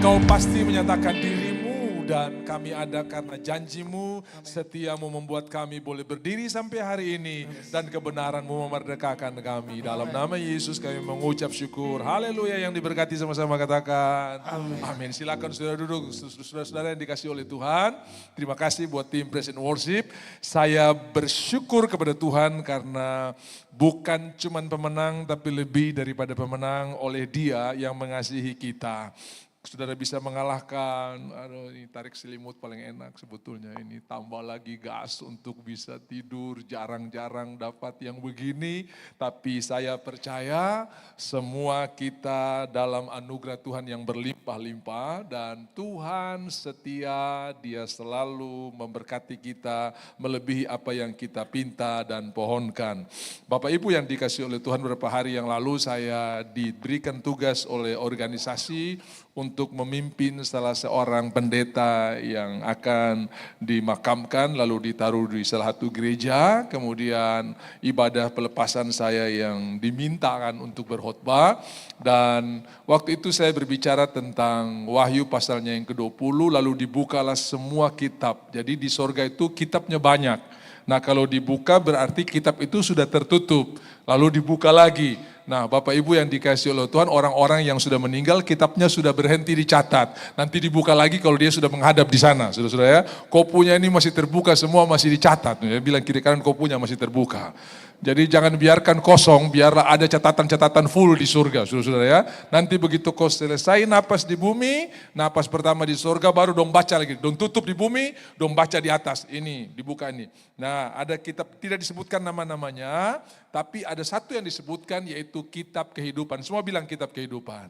Engkau pasti menyatakan dirimu dan kami ada karena janjimu, setiamu membuat kami boleh berdiri sampai hari ini dan kebenaranmu memerdekakan kami. Dalam nama Yesus kami mengucap syukur. Haleluya, yang diberkati sama-sama katakan. Amin. Silakan saudara duduk, saudara-saudara yang dikasih oleh Tuhan. Terima kasih buat tim Praise and Worship. Saya bersyukur kepada Tuhan karena bukan cuman pemenang tapi lebih daripada pemenang oleh Dia yang mengasihi kita. Saudara bisa mengalahkan, aduh ini tarik selimut paling enak sebetulnya ini, tambah lagi gas untuk bisa tidur, jarang-jarang dapat yang begini. Tapi saya percaya semua kita dalam anugerah Tuhan yang berlimpah-limpah dan Tuhan setia, Dia selalu memberkati kita melebihi apa yang kita pinta dan pohonkan. Bapak Ibu yang dikasih oleh Tuhan, beberapa hari yang lalu saya diberikan tugas oleh organisasi untuk memimpin salah seorang pendeta yang akan dimakamkan lalu ditaruh di salah satu gereja. Kemudian ibadah pelepasan saya yang dimintakan untuk berkhotbah. Dan waktu itu saya berbicara tentang Wahyu pasalnya yang ke-20, lalu dibukalah semua kitab. Jadi di sorga itu kitabnya banyak. Nah kalau dibuka berarti kitab itu sudah tertutup, lalu dibuka lagi. Nah Bapak Ibu yang dikasih oleh Tuhan, orang-orang yang sudah meninggal kitabnya sudah berhenti dicatat. Nanti dibuka lagi kalau dia sudah menghadap di sana, saudara-saudara ya. Kopunya ini masih terbuka, semua masih dicatat. Ya, bilang kiri kanan kopunya masih terbuka. Jadi jangan biarkan kosong, biarlah ada catatan-catatan full di surga, saudara-saudara ya. Nanti begitu kau selesai napas di bumi, napas pertama di surga, baru dong baca lagi. Dong tutup di bumi, dong baca di atas. Ini, dibuka ini. Nah ada kitab, tidak disebutkan nama-namanya, tapi ada satu yang disebutkan yaitu kitab kehidupan. Semua bilang kitab kehidupan.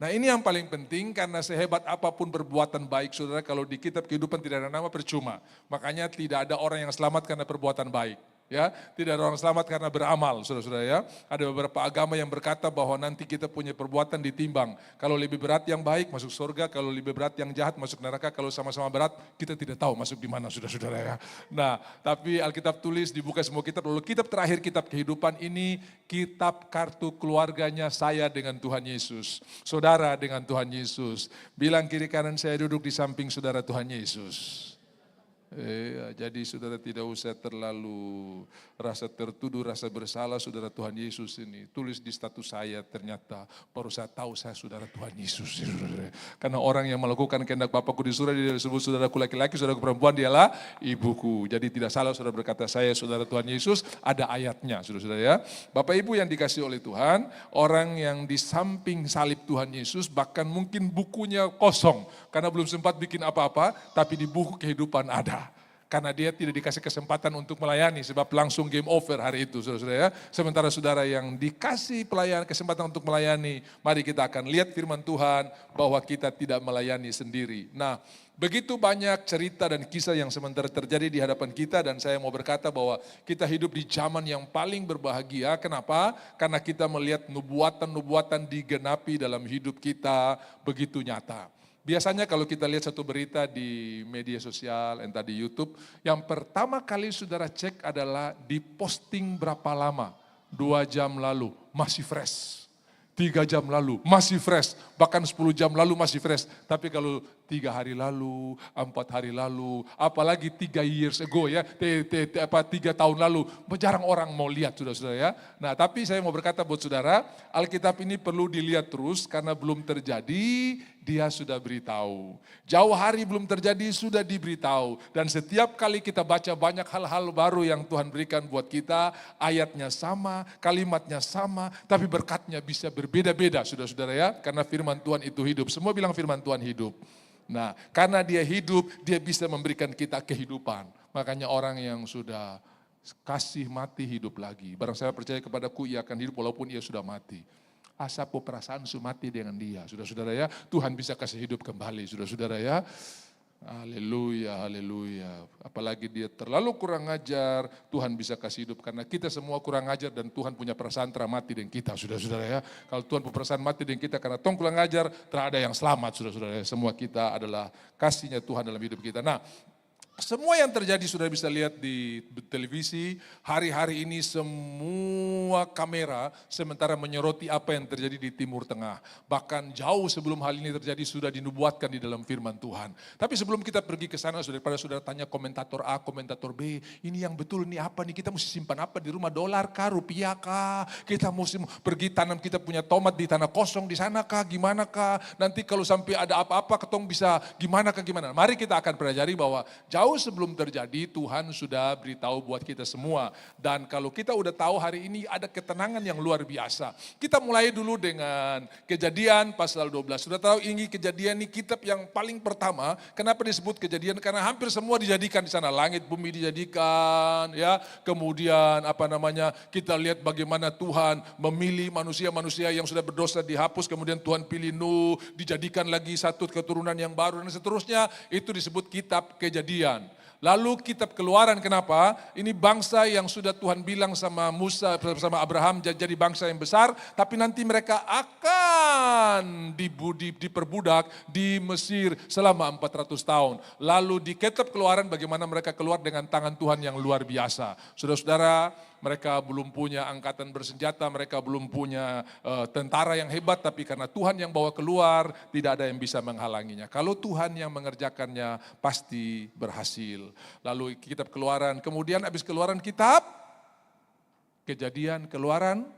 Nah ini yang paling penting karena sehebat apapun perbuatan baik saudara, kalau di kitab kehidupan tidak ada nama percuma. Makanya tidak ada orang yang selamat karena perbuatan baik. Ya, tidak ada orang selamat karena beramal, saudara-saudara ya. Ada beberapa agama yang berkata bahwa nanti kita punya perbuatan ditimbang. Kalau lebih berat yang baik masuk surga, kalau lebih berat yang jahat masuk neraka, kalau sama-sama berat kita tidak tahu masuk di mana, saudara-saudara ya. Nah, tapi Alkitab tulis dibuka semua kitab, lalu kitab terakhir kitab kehidupan ini kitab kartu keluarganya saya dengan Tuhan Yesus. Saudara dengan Tuhan Yesus. Bilang kiri kanan saya duduk di samping saudara Tuhan Yesus. Jadi saudara tidak usah terlalu rasa tertuduh, rasa bersalah saudara Tuhan Yesus ini. Tulis di status saya ternyata baru saya tahu saya saudara Tuhan Yesus. Karena orang yang melakukan kehendak Bapakku di surga dia disebut saudaraku laki-laki, saudaraku perempuan dialah ibuku. Jadi tidak salah saudara berkata saya saudara Tuhan Yesus, ada ayatnya saudara-saudara ya. Bapak Ibu yang dikasih oleh Tuhan, orang yang di samping salib Tuhan Yesus bahkan mungkin bukunya kosong karena belum sempat bikin apa-apa, tapi di buku kehidupan ada. Karena dia tidak dikasih kesempatan untuk melayani sebab langsung game over hari itu saudara-saudara ya. Sementara saudara yang dikasih kesempatan untuk melayani, mari kita akan lihat firman Tuhan bahwa kita tidak melayani sendiri. Nah begitu banyak cerita dan kisah yang sementara terjadi di hadapan kita dan saya mau berkata bahwa kita hidup di zaman yang paling berbahagia. Kenapa? Karena kita melihat nubuatan-nubuatan digenapi dalam hidup kita begitu nyata. Biasanya kalau kita lihat satu berita di media sosial, entah di YouTube, yang pertama kali saudara cek adalah diposting berapa lama. 2 jam lalu, masih fresh. 3 jam lalu, masih fresh. Bahkan 10 jam lalu masih fresh. Tapi kalau 3 hari lalu, 4 hari lalu, apalagi 3 years ago ya, 3 tahun lalu, jarang orang mau lihat saudara-saudara ya. Nah tapi saya mau berkata buat saudara, Alkitab ini perlu dilihat terus karena belum terjadi, dia sudah beritahu. Jauh hari belum terjadi, sudah diberitahu. Dan setiap kali kita baca banyak hal-hal baru yang Tuhan berikan buat kita, ayatnya sama, kalimatnya sama, tapi berkatnya bisa berbeda-beda saudara-saudara ya. Karena firman Tuhan itu hidup, semua bilang firman Tuhan hidup. Nah, karena dia hidup, dia bisa memberikan kita kehidupan. Makanya orang yang sudah kasih mati hidup lagi. Barang saya percaya kepadaku, ia akan hidup walaupun ia sudah mati. Asapu perasaan su mati dengan dia. Saudara-saudara ya, Tuhan bisa kasih hidup kembali. Saudara-saudara ya, haleluya, haleluya. Apalagi dia terlalu kurang ajar, Tuhan bisa kasih hidup. Karena kita semua kurang ajar dan Tuhan punya perasaan mati dengan kita, saudara-saudara ya. Kalau Tuhan punya perasaan mati dengan kita karena tong kurang ajar, tak ada yang selamat, saudara-saudara ya. Semua kita adalah kasihnya Tuhan dalam hidup kita. Nah, Semua yang terjadi sudah bisa lihat di televisi, hari-hari ini semua kamera sementara menyoroti apa yang terjadi di Timur Tengah. Bahkan jauh sebelum hal ini terjadi sudah dinubuatkan di dalam firman Tuhan. Tapi sebelum kita pergi ke sana, daripada saudara tanya komentator A, komentator B, ini yang betul, ini apa nih, kita mesti simpan apa di rumah, dolar kah, rupiah kah, kita mesti pergi tanam, kita punya tomat di tanah kosong di sana kah, gimana kah, nanti kalau sampai ada apa-apa ketong bisa gimana kah, gimana. Mari kita akan pelajari bahwa jauh sebelum terjadi Tuhan sudah beritahu buat kita semua. Dan kalau kita udah tahu hari ini ada ketenangan yang luar biasa. Kita mulai dulu dengan Kejadian pasal 12. Sudah tahu ini Kejadian ini kitab yang paling pertama. Kenapa disebut Kejadian? Karena hampir semua dijadikan di sana. Langit bumi dijadikan, ya. Kemudian kita lihat bagaimana Tuhan memilih manusia-manusia yang sudah berdosa dihapus, kemudian Tuhan pilih Nuh, dijadikan lagi satu keturunan yang baru dan seterusnya. Itu disebut kitab Kejadian. Lalu kitab Keluaran, kenapa? Ini bangsa yang sudah Tuhan bilang sama Musa, sama Abraham jadi bangsa yang besar, tapi nanti mereka akan diperbudak di Mesir selama 400 tahun. Lalu di kitab Keluaran bagaimana mereka keluar dengan tangan Tuhan yang luar biasa. Saudara-saudara, mereka belum punya angkatan bersenjata, mereka belum punya tentara yang hebat, tapi karena Tuhan yang bawa keluar, tidak ada yang bisa menghalanginya. Kalau Tuhan yang mengerjakannya, pasti berhasil. Lalu kitab Keluaran, kemudian habis Keluaran kitab Kejadian, Keluaran,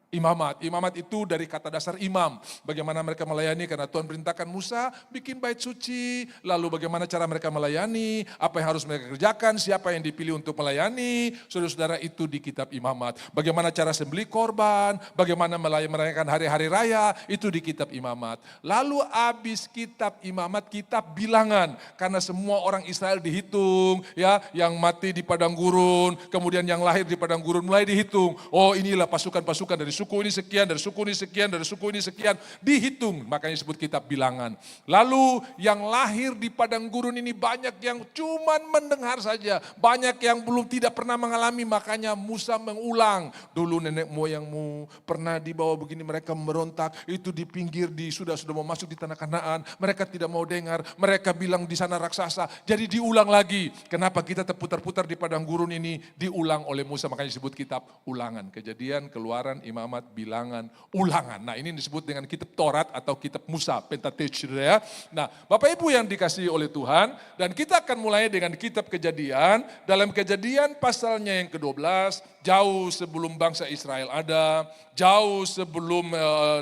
Imamat. Imamat itu dari kata dasar imam. Bagaimana mereka melayani, karena Tuhan perintahkan Musa bikin bait suci. Lalu bagaimana cara mereka melayani, apa yang harus mereka kerjakan, siapa yang dipilih untuk melayani. Saudara-saudara, itu di kitab Imamat. Bagaimana cara sembelih korban, bagaimana merayakan hari-hari raya, itu di kitab Imamat. Lalu habis kitab Imamat, kitab Bilangan. Karena semua orang Israel dihitung, ya, yang mati di padang gurun, kemudian yang lahir di padang gurun mulai dihitung. Oh, inilah pasukan-pasukan dari suku ini sekian, dari suku ini sekian, dari suku ini sekian, dihitung, makanya disebut kitab Bilangan. Lalu yang lahir di padang gurun ini banyak yang cuman mendengar saja, banyak yang belum tidak pernah mengalami, makanya Musa mengulang. Dulu nenek moyangmu pernah dibawa begini, mereka merontak, itu di pinggir, sudah mau masuk di tanah Kanaan, mereka tidak mau dengar, mereka bilang di sana raksasa, jadi diulang lagi. Kenapa kita terputar-putar di padang gurun ini, diulang oleh Musa, makanya disebut kitab Ulangan. Kejadian, Keluaran, Imamat, Bilangan, Ulangan. Nah, ini disebut dengan kitab Taurat atau kitab Musa, Pentateuch, ya. Nah, Bapak Ibu yang dikasihi oleh Tuhan, dan kita akan mulai dengan kitab Kejadian. Dalam Kejadian pasalnya yang ke-12, jauh sebelum bangsa Israel ada, jauh sebelum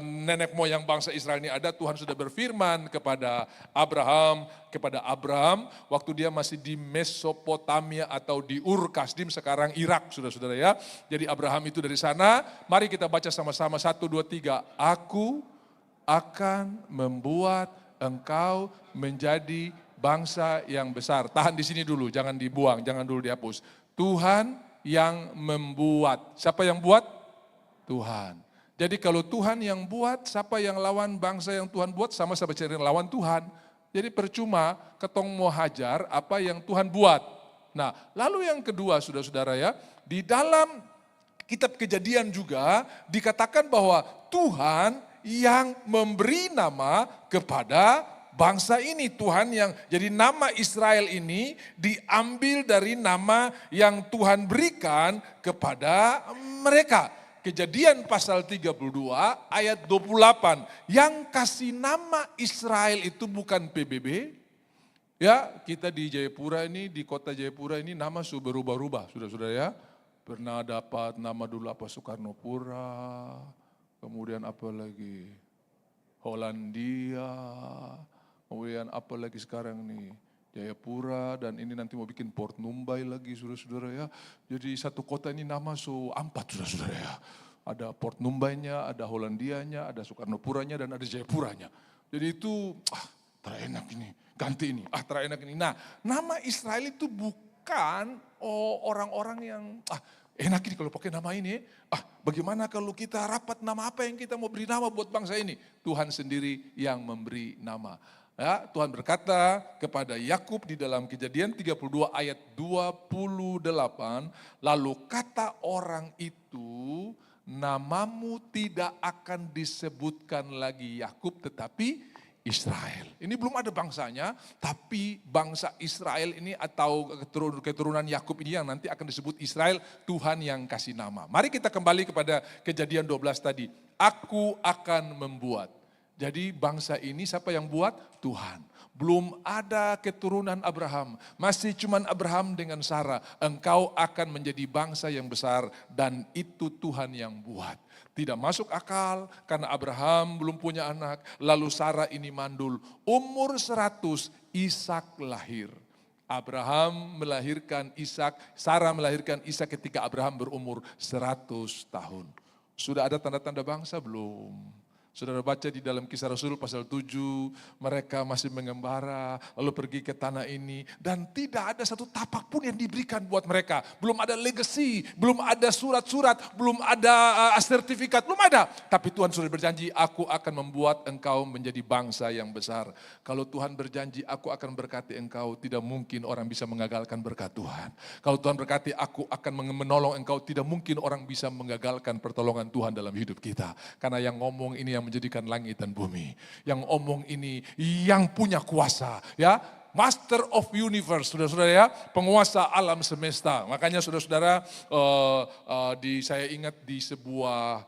nenek moyang bangsa Israel ini ada, Tuhan sudah berfirman kepada Abraham, waktu dia masih di Mesopotamia atau di Ur Kasdim, sekarang Irak, saudara-saudara, ya. Jadi Abraham itu dari sana. Mari kita baca sama-sama 1, 2, 3. Aku akan membuat engkau menjadi bangsa yang besar. Tahan di sini dulu, jangan dibuang, jangan dulu dihapus. Tuhan yang membuat. Siapa yang buat? Tuhan. Jadi kalau Tuhan yang buat, siapa yang lawan bangsa yang Tuhan buat? Sama-sama cari lawan Tuhan. Jadi percuma ketong mau hajar apa yang Tuhan buat. Nah, lalu yang kedua, saudara-saudara, ya, di dalam kitab Kejadian juga dikatakan bahwa Tuhan yang memberi nama kepada bangsa ini. Tuhan yang, jadi nama Israel ini diambil dari nama yang Tuhan berikan kepada mereka. Kejadian pasal 32 ayat 28. Yang kasih nama Israel itu bukan PBB. Ya, kita di Jayapura ini, di kota Jayapura ini nama sudah berubah-ubah, saudara-saudara, ya. Pernah dapat nama dulu apa, Soekarno Pura, kemudian apa lagi, Hollandia, kemudian apa lagi sekarang nih, Jayapura, dan ini nanti mau bikin Port Numbai lagi, saudara-saudara, ya. Jadi satu kota ini nama ampat, saudara-saudara, ya. Ada Port Numbainya, ada Hollandianya, ada Soekarno Puranya, dan ada Jayapuranya. Jadi itu, terenak ini, ganti ini, terenak ini. Nah, nama Israel itu bukan orang-orang yang, enak ini kalau pakai nama ini. Bagaimana kalau kita rapat nama apa yang kita mau beri nama buat bangsa ini? Tuhan sendiri yang memberi nama. Ya, Tuhan berkata kepada Yakub di dalam Kejadian 32 ayat 28, lalu kata orang itu, namamu tidak akan disebutkan lagi Yakub, tetapi Israel. Ini belum ada bangsanya, tapi bangsa Israel ini atau keturunan Yakub ini yang nanti akan disebut Israel, Tuhan yang kasih nama. Mari kita kembali kepada Kejadian 12 tadi. Aku akan membuat. Jadi bangsa ini siapa yang buat? Tuhan. Belum ada keturunan Abraham, masih cuman Abraham dengan Sarah. Engkau akan menjadi bangsa yang besar dan itu Tuhan yang buat. Tidak masuk akal karena Abraham belum punya anak, lalu Sarah ini mandul. Umur 100, Ishak lahir. Abraham melahirkan Ishak, Sarah melahirkan Ishak ketika Abraham berumur 100 tahun. Sudah ada tanda-tanda bangsa belum? Saudara baca di dalam Kisah Rasul pasal 7, mereka masih mengembara, lalu pergi ke tanah ini. Dan tidak ada satu tapak pun yang diberikan buat mereka. Belum ada legacy, belum ada surat-surat, belum ada sertifikat, belum ada. Tapi Tuhan sudah berjanji, aku akan membuat engkau menjadi bangsa yang besar. Kalau Tuhan berjanji, aku akan berkati engkau, tidak mungkin orang bisa mengagalkan berkat Tuhan. Kalau Tuhan berkati, aku akan menolong engkau, tidak mungkin orang bisa mengagalkan pertolongan Tuhan dalam hidup kita. Karena yang ngomong ini yang menjadikan langit dan bumi. Yang omong ini yang punya kuasa, ya. Master of universe, saudara-saudara ya, penguasa alam semesta. Makanya saudara-saudara, saya ingat di sebuah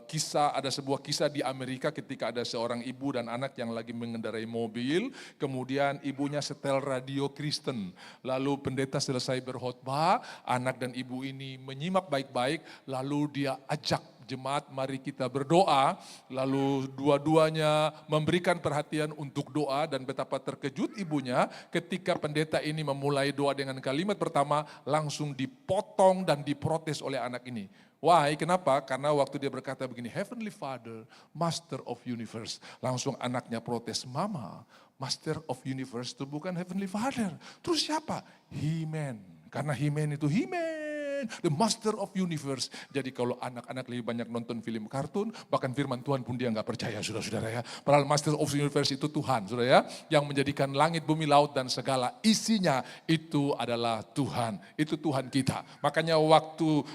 kisah, ada sebuah kisah di Amerika ketika ada seorang ibu dan anak yang lagi mengendarai mobil, kemudian ibunya setel radio Kristen. Lalu pendeta selesai berkhotbah, anak dan ibu ini menyimak baik-baik, lalu dia ajak jemaat, mari kita berdoa, lalu dua-duanya memberikan perhatian untuk doa dan betapa terkejut ibunya ketika pendeta ini memulai doa dengan kalimat pertama langsung dipotong dan diprotes oleh anak ini. Why? Kenapa? Karena waktu dia berkata begini, Heavenly Father, Master of Universe. Langsung anaknya protes, Mama, Master of Universe itu bukan Heavenly Father. Terus siapa? He-Man. Karena He-Man itu He-Man. The Master of Universe. Jadi kalau anak-anak lebih banyak nonton film kartun, bahkan firman Tuhan pun dia nggak percaya, saudara-saudara ya. Padahal Master of Universe itu Tuhan, saudara ya, yang menjadikan langit, bumi, laut dan segala isinya itu adalah Tuhan. Itu Tuhan kita. Makanya waktu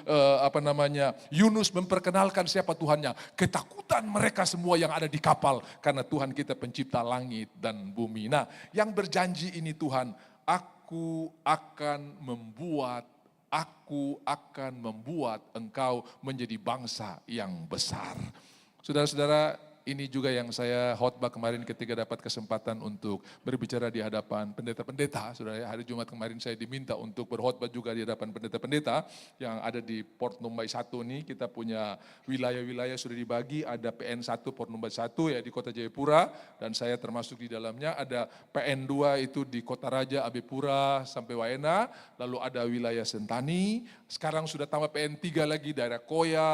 Yunus memperkenalkan siapa Tuhannya, ketakutan mereka semua yang ada di kapal karena Tuhan kita pencipta langit dan bumi. Nah, yang berjanji ini Tuhan, aku akan membuat engkau menjadi bangsa yang besar. Saudara-saudara, ini juga yang saya khotbah kemarin ketika dapat kesempatan untuk berbicara di hadapan pendeta-pendeta. Saudara, hari Jumat kemarin saya diminta untuk berkhotbah juga di hadapan pendeta-pendeta yang ada di Port Numbai 1 nih. Kita punya wilayah-wilayah sudah dibagi, ada PN1 Port Numbai 1 ya di Kota Jayapura dan saya termasuk di dalamnya. Ada PN2 itu di Kota Raja, Abepura sampai Waena, lalu ada wilayah Sentani. Sekarang sudah tambah PN3 lagi daerah Koya,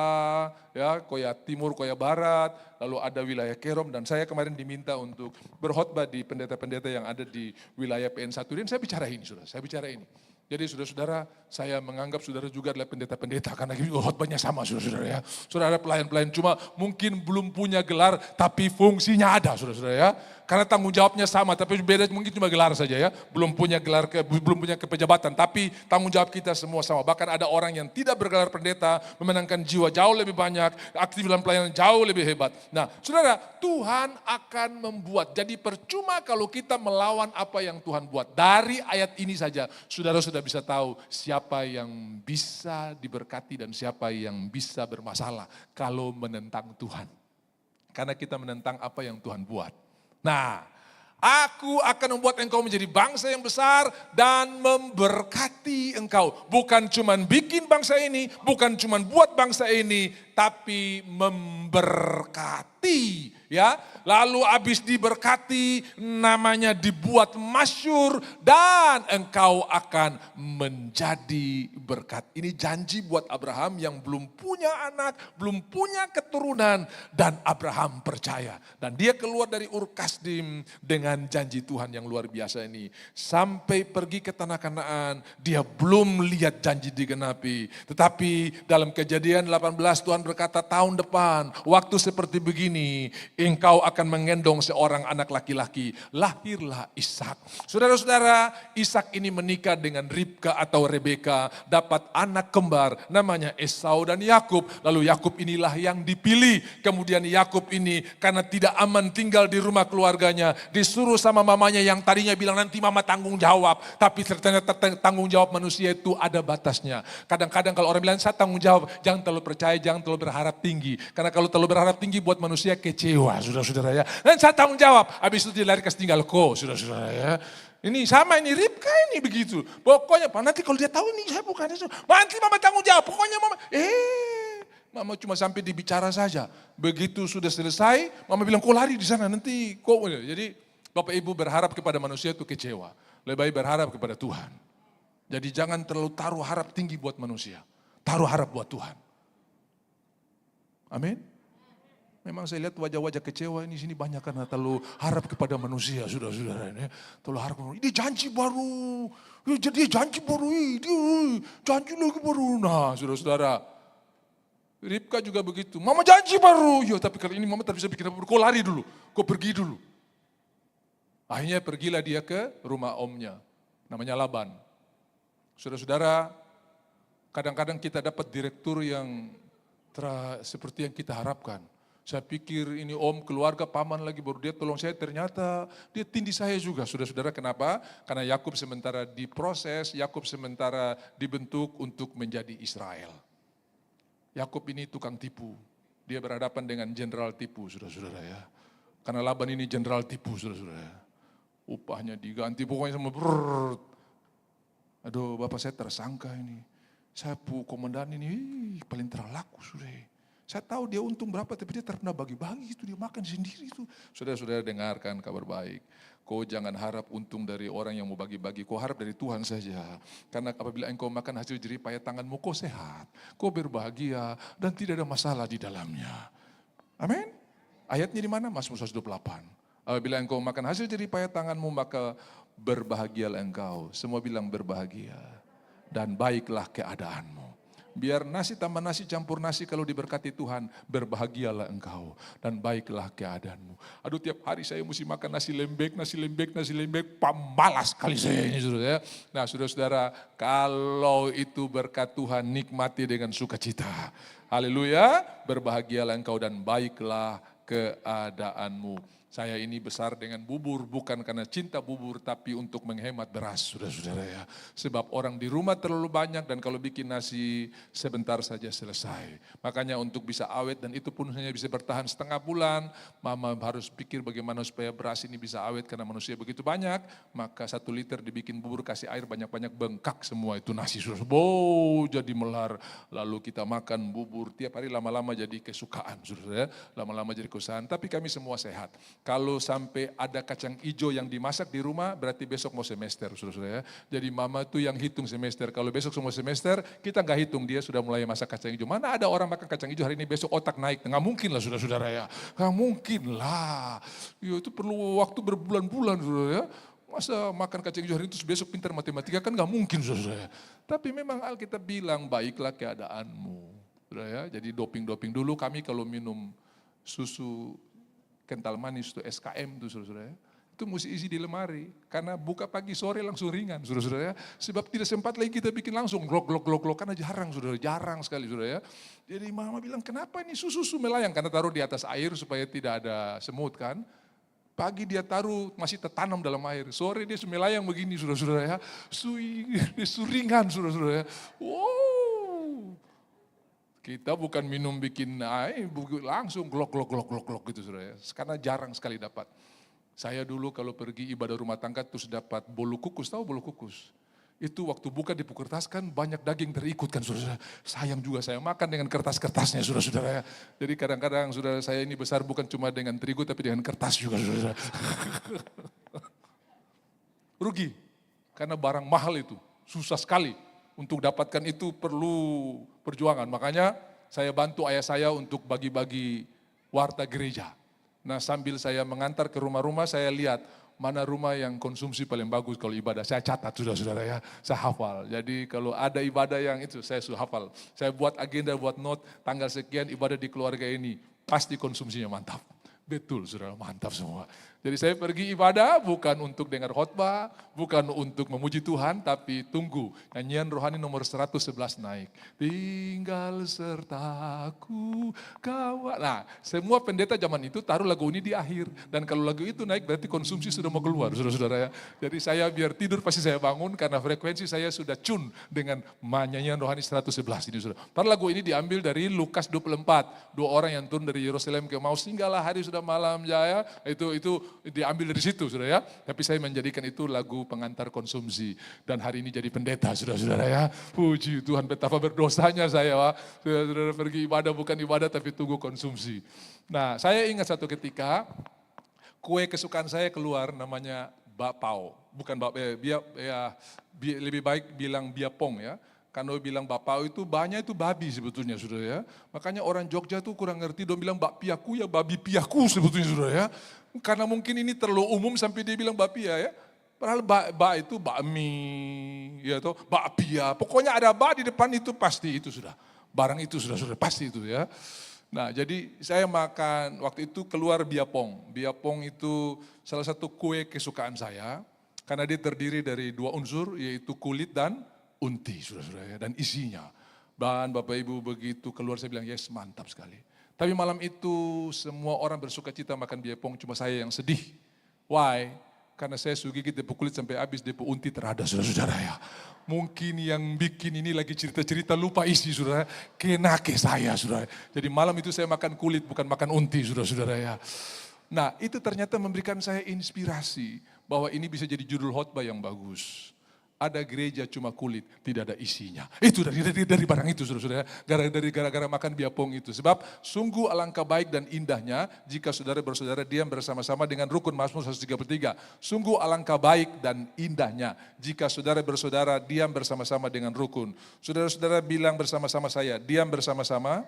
ya, Koya Timur, Koya Barat, lalu ada wilayah Kerom dan saya kemarin diminta untuk berkhotbah di pendeta-pendeta yang ada di wilayah PN1 dan saya bicara ini, saudara, saya bicara ini. Jadi saudara-saudara, saya menganggap saudara juga adalah pendeta-pendeta karena khotbahnya sama saudara-saudara ya. Saudara pelayan-pelayan cuma mungkin belum punya gelar tapi fungsinya ada saudara-saudara ya. Karena tanggung jawabnya sama tapi beda mungkin cuma gelar saja ya. Belum punya gelar, belum punya kepejabatan tapi tanggung jawab kita semua sama. Bahkan ada orang yang tidak bergelar pendeta memenangkan jiwa jauh lebih banyak, aktif dalam pelayanan jauh lebih hebat. Nah saudara, Tuhan akan membuat. Jadi percuma kalau kita melawan apa yang Tuhan buat. Dari ayat ini saja saudara sudah bisa tahu siapa yang bisa diberkati dan siapa yang bisa bermasalah kalau menentang Tuhan. Karena kita menentang apa yang Tuhan buat. Nah, aku akan membuat engkau menjadi bangsa yang besar dan memberkati engkau. Bukan cuman bikin bangsa ini, bukan cuman buat bangsa ini, tapi memberkati. Ya, lalu habis diberkati namanya dibuat masyhur dan engkau akan menjadi berkat. Ini janji buat Abraham yang belum punya anak, belum punya keturunan dan Abraham percaya. Dan dia keluar dari Ur Kasdim dengan janji Tuhan yang luar biasa ini. Sampai pergi ke tanah Kanaan, dia belum lihat janji digenapi. Tetapi dalam Kejadian 18 Tuhan Tuhan berkata tahun depan, waktu seperti begini, engkau akan menggendong seorang anak laki-laki. Lahirlah Ishak. Saudara-saudara, Ishak ini menikah dengan Ribka atau Rebeka, dapat anak kembar namanya Esau dan Yakub. Lalu Yakub inilah yang dipilih. Kemudian Yakub ini karena tidak aman tinggal di rumah keluarganya, disuruh sama mamanya yang tadinya bilang nanti mama tanggung jawab. Tapi ternyata tanggung jawab manusia itu ada batasnya. Kadang-kadang kalau orang bilang saya tanggung jawab, jangan terlalu percaya, jangan terlalu berharap tinggi. Karena kalau terlalu berharap tinggi buat manusia kecewa, saudara-saudara ya. Dan saya tanggung jawab, habis itu dia lari ke tinggal kok, saudara-saudara ya. Ini sama ini Ribka ini begitu. Pokoknya nanti kalau dia tahu ini saya bukan itu. Nanti mama tanggung jawab, pokoknya mama. Mama cuma sampai dibicara saja. Begitu sudah selesai, mama bilang kok lari di sana nanti kok. Jadi Bapak Ibu berharap kepada manusia itu kecewa. Lebih baik berharap kepada Tuhan. Jadi jangan terlalu taruh harap tinggi buat manusia. Taruh harap buat Tuhan. Amin. Memang saya lihat wajah-wajah kecewa ini sini banyak karena terlalu harap kepada manusia, saudara-saudara ini. Terlalu harap, ini janji baru, jadi janji baru, janji lagi baru. Nah, saudara-saudara, Ribka juga begitu. Mama janji baru, ya tapi kali ini mama tak bisa bikin apa-apa. Kau lari dulu, kau pergi dulu. Akhirnya pergilah dia ke rumah omnya, namanya Laban. Saudara-saudara, kadang-kadang kita dapat direktur yang seperti yang kita harapkan. Saya pikir ini om, keluarga, paman lagi baru dia tolong saya, ternyata dia tindih saya juga. Saudara-saudara kenapa? Karena Yakub sementara diproses, Yakub sementara dibentuk untuk menjadi Israel. Yakub ini tukang tipu, dia berhadapan dengan jenderal tipu, saudara-saudara ya. Karena Laban ini jenderal tipu, saudara-saudara. Upahnya diganti, pokoknya sama aduh bapak saya tersangka ini. Saya komandan ini paling terlaku sudah. Saya tahu dia untung berapa tapi dia terkena bagi-bagi itu, dia makan sendiri itu. Saudara-saudara dengarkan kabar baik. Kau jangan harap untung dari orang yang mau bagi-bagi, kau harap dari Tuhan saja. Karena apabila engkau makan hasil jerih payah tanganmu, kau sehat, kau berbahagia dan tidak ada masalah di dalamnya. Amin. Ayatnya di mana? Mazmur 128. Apabila engkau makan hasil jerih payah tanganmu, maka berbahagialah engkau. Semua bilang berbahagia. Dan baiklah keadaanmu. Biar nasi tambah nasi campur nasi kalau diberkati Tuhan, berbahagialah engkau. Dan baiklah keadaanmu. Aduh tiap hari saya mesti makan nasi lembek, pamalas sekali saya ini saudara. Nah saudara-saudara, kalau itu berkat Tuhan nikmati dengan sukacita. Haleluya, berbahagialah engkau dan baiklah keadaanmu. Saya ini besar dengan bubur bukan karena cinta bubur tapi untuk menghemat beras, saudara-saudara ya. Sebab orang di rumah terlalu banyak dan kalau bikin nasi sebentar saja selesai. Makanya untuk bisa awet dan itu pun hanya bisa bertahan setengah bulan, mama harus pikir bagaimana supaya beras ini bisa awet karena manusia begitu banyak. Maka 1 liter dibikin bubur, kasih air banyak-banyak, bengkak semua itu nasi. Jadi melar. Lalu kita makan bubur tiap hari, lama-lama jadi kesukaan, saudara. Lama-lama jadi kesukaan, tapi kami semua sehat. Kalau sampai ada kacang hijau yang dimasak di rumah, berarti besok mau semester, saudara-saudara ya. Jadi mama tuh yang hitung semester. Kalau besok semua semester, kita nggak hitung, dia sudah mulai masak kacang hijau. Mana ada orang makan kacang hijau hari ini, besok otak naik. Nggak mungkin lah, saudara-saudara ya. Nggak mungkin lah. Ya, itu perlu waktu berbulan-bulan, saudara ya. Masa makan kacang hijau hari ini terus besok pintar matematika, kan nggak mungkin, saudara ya. Tapi memang Alkitab bilang, baiklah keadaanmu. Saudara ya. Jadi doping-doping dulu kami kalau minum susu kental manis itu SKM itu saudara-saudara ya. Itu mesti isi di lemari. Karena buka pagi sore langsung ringan saudara-saudara ya. Sebab tidak sempat lagi kita bikin langsung glok. Karena jarang saudara, jarang sekali saudara ya. Jadi mama bilang kenapa ini susu melayang? Karena taruh di atas air supaya tidak ada semut kan. Pagi dia taruh masih tertanam dalam air. Sore dia melayang begini saudara-saudara ya. Suringan saudara-saudara ya. Wow. Kita bukan minum bikin air, langsung glok gitu saudara ya. Karena jarang sekali dapat. Saya dulu kalau pergi ibadah rumah tangga terus dapat bolu kukus, tahu bolu kukus? Itu waktu buka dipukertaskan banyak daging terikut kan saudara. Sayang juga saya makan dengan kertas-kertasnya saudara-saudara ya. Jadi kadang-kadang saudara saya ini besar bukan cuma dengan terigu tapi dengan kertas juga saudara. Rugi, karena barang mahal itu, susah sekali. Untuk dapatkan itu perlu perjuangan. Makanya saya bantu ayah saya untuk bagi-bagi warta gereja. Nah sambil saya mengantar ke rumah-rumah saya lihat mana rumah yang konsumsi paling bagus kalau ibadah. Saya catat sudah saudara ya, saya hafal. Jadi kalau ada ibadah yang itu saya sudah hafal. Saya buat agenda, buat note, tanggal sekian ibadah di keluarga ini. Pasti konsumsinya mantap. Betul saudara, mantap semua. Jadi saya pergi ibadah bukan untuk dengar khotbah, bukan untuk memuji Tuhan, tapi tunggu nyanyian rohani nomor 111 naik. Tinggal sertaku kawan. Nah, semua pendeta zaman itu taruh lagu ini di akhir. Dan kalau lagu itu naik berarti konsumsi sudah mau keluar, saudara-saudara ya. Jadi saya biar tidur pasti saya bangun karena frekuensi saya sudah tune dengan nyanyian rohani 111 ini saudara. Taruh lagu ini diambil dari Lukas 24. 2 orang yang turun dari Yerusalem ke Emmaus, tinggallah hari sudah malam jaya. Itu diambil dari situ saudara ya. Tapi saya menjadikan itu lagu pengantar konsumsi. Dan hari ini jadi pendeta saudara-saudara ya. Puji Tuhan betapa berdosanya saya Pak. Saudara pergi ibadah bukan ibadah tapi tunggu konsumsi. Nah saya ingat satu ketika kue kesukaan saya keluar namanya bapau. Bukan lebih baik bilang biapong ya. Kalau bilang bapau itu banyak itu babi sebetulnya saudara ya. Makanya orang Jogja tuh kurang ngerti, dong bilang bakpiaku ya babi piaku sebetulnya saudara ya. Karena mungkin ini terlalu umum sampai dia bilang bapia ya. Padahal itu bakmi, ya toh, bakpia. Pokoknya ada di depan itu pasti itu sudah. Barang itu sudah pasti itu ya. Nah jadi saya makan waktu itu keluar biapong. Biapong itu salah satu kue kesukaan saya. Karena dia terdiri dari 2 unsur yaitu kulit dan unti, saudara-saudara, dan isinya. Dan Bapak Ibu begitu keluar saya bilang, yes mantap sekali. Tapi malam itu semua orang bersuka cita makan biapong, cuma saya yang sedih. Why? Karena saya suka gigit depo kulit sampai habis, depo unti terada, saudara-saudara ya. Mungkin yang bikin ini lagi cerita-cerita lupa isi, saudara. Kena ke saya, saudara. Jadi malam itu saya makan kulit, bukan makan unti, saudara-saudara ya. Nah itu ternyata memberikan saya inspirasi bahwa ini bisa jadi judul khotbah yang bagus. Ada gereja cuma kulit, tidak ada isinya. Itu dari barang itu, saudara-saudara. Gara-gara makan biapong itu. Sebab sungguh alangkah baik dan indahnya jika saudara bersaudara diam bersama-sama dengan rukun. Mazmur 133. Sungguh alangkah baik dan indahnya jika saudara bersaudara diam bersama-sama dengan rukun. Saudara-saudara bilang bersama-sama saya, diam bersama-sama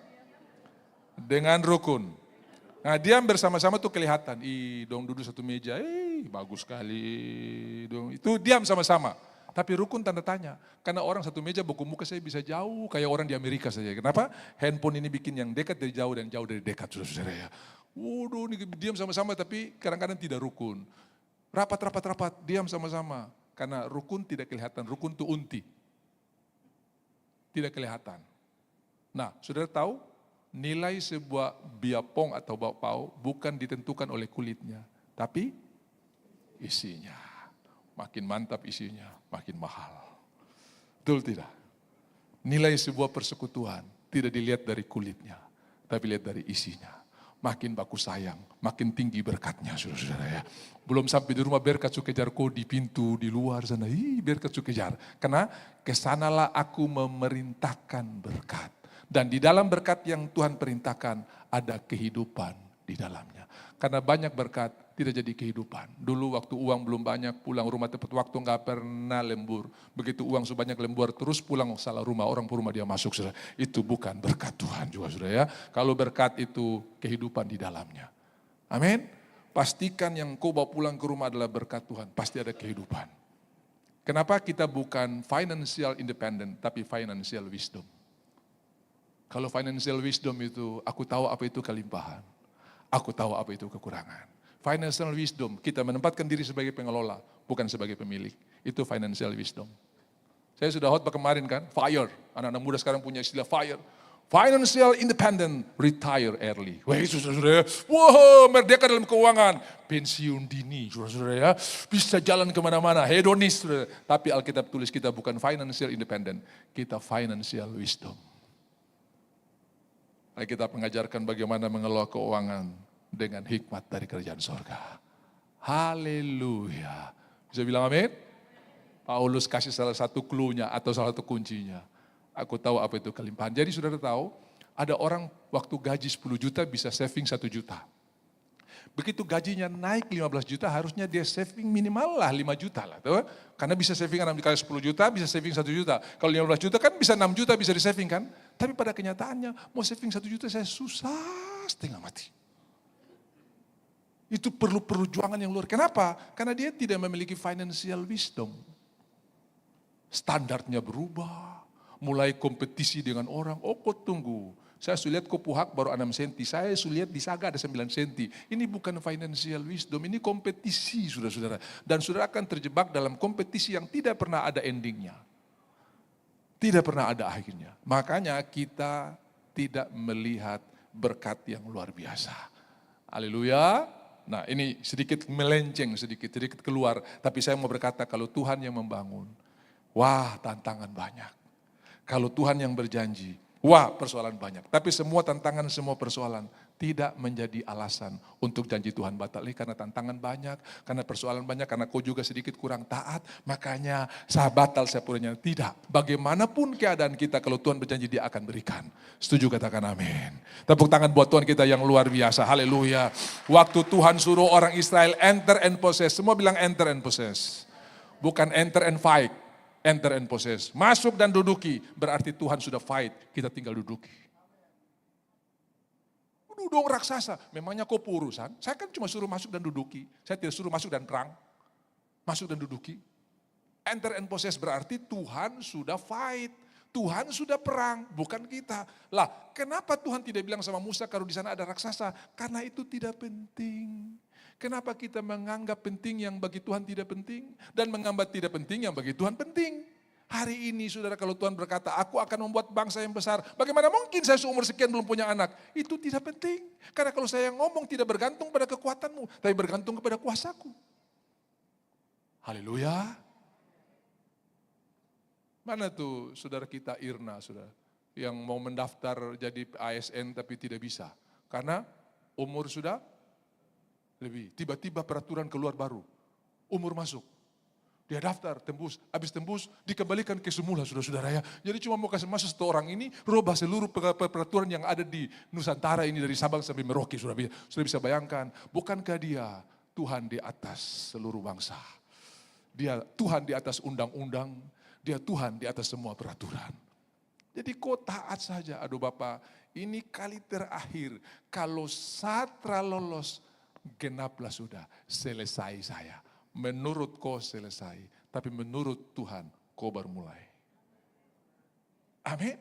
dengan rukun. Nah diam bersama-sama tuh kelihatan. Dong duduk satu meja, bagus sekali. Dong. Itu diam sama-sama. Tapi rukun tanda tanya, karena orang satu meja buku muka saya bisa jauh, kayak orang di Amerika saja. Kenapa? Handphone ini bikin yang dekat dari jauh dan jauh dari dekat, saudara-saudara ya. Waduh, ini diam sama-sama tapi kadang-kadang tidak rukun. Rapat, diam sama-sama. Karena rukun tidak kelihatan, rukun itu unti. Tidak kelihatan. Nah, saudara tahu, nilai sebuah biapong atau bapau bukan ditentukan oleh kulitnya, tapi isinya. Makin mantap isinya, makin mahal. Betul tidak? Nilai sebuah persekutuan tidak dilihat dari kulitnya, tapi lihat dari isinya. Makin baku sayang, makin tinggi berkatnya, saudara-saudara ya. Belum sampai di rumah berkat su kejar kau di pintu, di luar sana, berkat su kejar. Karena kesanalah aku memerintahkan berkat. Dan di dalam berkat yang Tuhan perintahkan, ada kehidupan di dalamnya. Karena banyak berkat, tidak jadi kehidupan. Dulu waktu uang belum banyak, pulang rumah tepat waktu nggak pernah lembur. Begitu uang sebanyak lembur, terus pulang salah rumah, orang rumah dia masuk. Saudara. Itu bukan berkat Tuhan juga saudara ya. Kalau berkat itu kehidupan di dalamnya. Amin. Pastikan yang kau bawa pulang ke rumah adalah berkat Tuhan, pasti ada kehidupan. Kenapa kita bukan financial independent, tapi financial wisdom. Kalau financial wisdom itu, aku tahu apa itu kelimpahan. Aku tahu apa itu kekurangan. Financial wisdom, kita menempatkan diri sebagai pengelola, bukan sebagai pemilik. Itu financial wisdom. Saya sudah khotbah kemarin kan, FIRE. Anak-anak muda sekarang punya istilah FIRE. Financial independent, retire early. Wah, saudara-saudara ya. Wow, merdeka dalam keuangan. Pensiun dini, saudara-saudara ya. Bisa jalan kemana-mana, hedonis. Saudara. Tapi Alkitab tulis kita bukan financial independent, kita financial wisdom. Alkitab mengajarkan bagaimana mengelola keuangan dengan hikmat dari kerajaan sorga. Haleluya. Bisa bilang amin? Paulus kasih salah satu clue-nya atau salah satu kuncinya. Aku tahu apa itu kelimpahan. Jadi saudara tahu, ada orang waktu gaji 10 juta bisa saving 1 juta. Begitu gajinya naik 15 juta, harusnya dia saving minimal lah 5 juta lah. Tuh. Karena bisa saving 6 kali 10 juta, bisa saving 1 juta. Kalau 15 juta kan bisa 6 juta bisa di saving kan. Tapi pada kenyataannya mau saving 1 juta saya susah setengah mati. Itu perlu perjuangan yang luar. Kenapa? Karena dia tidak memiliki financial wisdom. Standarnya berubah. Mulai kompetisi dengan orang. Oh kau tunggu. Saya sudah lihat kau puhak baru 6 senti. Saya sudah lihat di Saga ada 9 senti. Ini bukan financial wisdom. Ini kompetisi saudara-saudara. Dan saudara akan terjebak dalam kompetisi yang tidak pernah ada endingnya. Tidak pernah ada akhirnya. Makanya kita tidak melihat berkat yang luar biasa. Haleluya. Nah ini sedikit melenceng, sedikit keluar. Tapi saya mau berkata kalau Tuhan yang membangun, wah tantangan banyak. Kalau Tuhan yang berjanji, wah persoalan banyak. Tapi semua tantangan, semua persoalan tidak menjadi alasan untuk janji Tuhan batal. Karena tantangan banyak, karena persoalan banyak, karena kau juga sedikit kurang taat. Makanya saya batal, saya puranya. Tidak, bagaimanapun keadaan kita kalau Tuhan berjanji dia akan berikan. Setuju katakan amin. Tepuk tangan buat Tuhan kita yang luar biasa, haleluya. Waktu Tuhan suruh orang Israel enter and possess, semua bilang enter and possess. Bukan enter and fight, enter and possess. Masuk dan duduki, berarti Tuhan sudah fight, kita tinggal duduki. Duduk raksasa, memangnya kau urusan? Saya kan cuma suruh masuk dan duduki. Saya tidak suruh masuk dan perang. Masuk dan duduki. Enter and possess berarti Tuhan sudah fight. Tuhan sudah perang, bukan kita. Lah, kenapa Tuhan tidak bilang sama Musa kalau di sana ada raksasa? Karena itu tidak penting. Kenapa kita menganggap penting yang bagi Tuhan tidak penting? Dan menganggap tidak penting yang bagi Tuhan penting? Hari ini saudara kalau Tuhan berkata, aku akan membuat bangsa yang besar. Bagaimana mungkin saya seumur sekian belum punya anak? Itu tidak penting. Karena kalau saya ngomong tidak bergantung pada kekuatanmu, tapi bergantung kepada kuasaku. Haleluya. Mana tuh saudara kita Irna, saudara, yang mau mendaftar jadi ASN tapi tidak bisa. Karena umur sudah lebih. Tiba-tiba peraturan keluar baru. Umur masuk. Dia daftar, tembus, habis tembus dikembalikan ke semula saudara-saudara ya. Jadi cuma mau kasih masuk satu orang ini, rubah seluruh peraturan yang ada di Nusantara ini dari Sabang sampai Merauke. Sudah bisa bayangkan, bukankah dia Tuhan di atas seluruh bangsa. Dia Tuhan di atas undang-undang, dia Tuhan di atas semua peraturan. Jadi kau taat saja, aduh Bapak, ini kali terakhir, kalau Satra lolos, genaplah sudah, selesai saya. Menurut kau selesai, tapi menurut Tuhan kau baru mulai. Amin.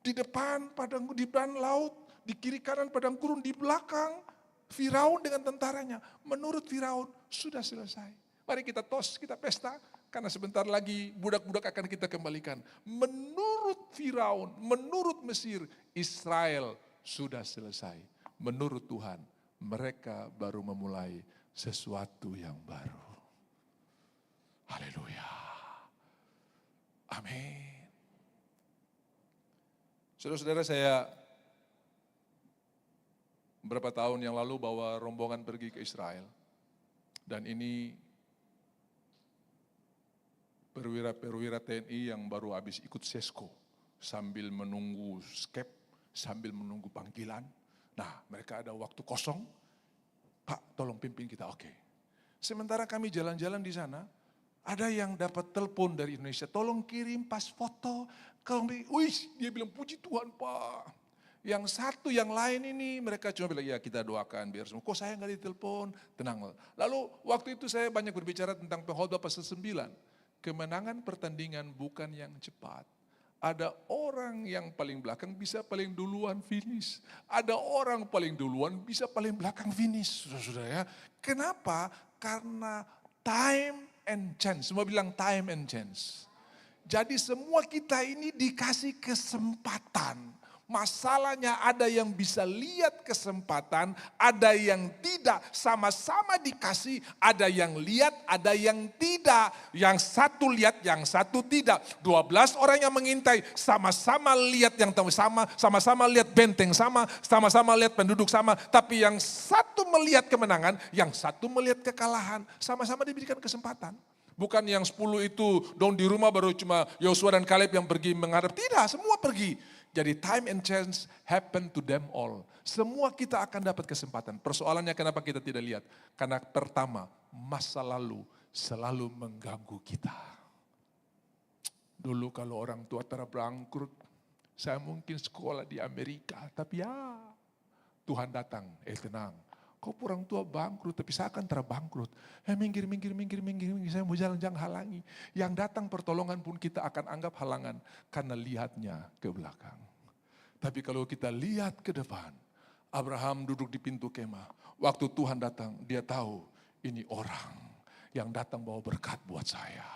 Di depan di depan laut, di kiri kanan padang gurun, di belakang Firaun dengan tentaranya. Menurut Firaun sudah selesai. Mari kita tos, kita pesta, karena sebentar lagi budak-budak akan kita kembalikan. Menurut Firaun, menurut Mesir, Israel sudah selesai. Menurut Tuhan, mereka baru memulai sesuatu yang baru. Haleluya. Amin. Saudara-saudara, saya beberapa tahun yang lalu bawa rombongan pergi ke Israel. Dan ini perwira TNI yang baru habis ikut sesko. Sambil menunggu skep, sambil menunggu panggilan. Nah, mereka ada waktu kosong. Pak, tolong pimpin kita, oke. Sementara kami jalan-jalan di sana, ada yang dapat telepon dari Indonesia, tolong kirim pas foto. Wih, dia bilang puji Tuhan Pak. Yang satu, yang lain ini mereka cuma bilang, ya kita doakan biar semua. Kok saya nggak ditelepon? Tenang. Lalu waktu itu saya banyak berbicara tentang pengkhotbah pasal 9. Kemenangan pertandingan bukan yang cepat. Ada orang yang paling belakang bisa paling duluan finish. Ada orang paling duluan bisa paling belakang finish. Saudara-saudara ya. Kenapa? Karena time and chance. Semua bilang time and chance. Jadi semua kita ini dikasih kesempatan. Masalahnya ada yang bisa lihat kesempatan, ada yang tidak. Sama-sama dikasih, ada yang lihat, ada yang tidak. Yang satu lihat, yang satu tidak. 12 orang yang mengintai, sama-sama lihat yang sama-sama lihat benteng sama-sama lihat penduduk sama. Tapi yang satu melihat kemenangan, yang satu melihat kekalahan. Sama-sama diberikan kesempatan. Bukan yang 10 itu dong di rumah baru cuma Yosua dan Kaleb yang pergi menghadap. Tidak, semua pergi. Jadi time and chance happen to them all. Semua kita akan dapat kesempatan. Persoalannya kenapa kita tidak lihat? Karena pertama, masa lalu selalu mengganggu kita. Dulu kalau orang tua terberangkrut, saya mungkin sekolah di Amerika. Tapi ya, Tuhan datang, tenang. Kau orang tua bangkrut, tapi saya akan terbangkrut. Minggir, saya mau jalan, jangan halangi. Yang datang pertolongan pun kita akan anggap halangan, karena lihatnya ke belakang. Tapi kalau kita lihat ke depan, Abraham duduk di pintu kemah. Waktu Tuhan datang, dia tahu ini orang yang datang bawa berkat buat saya.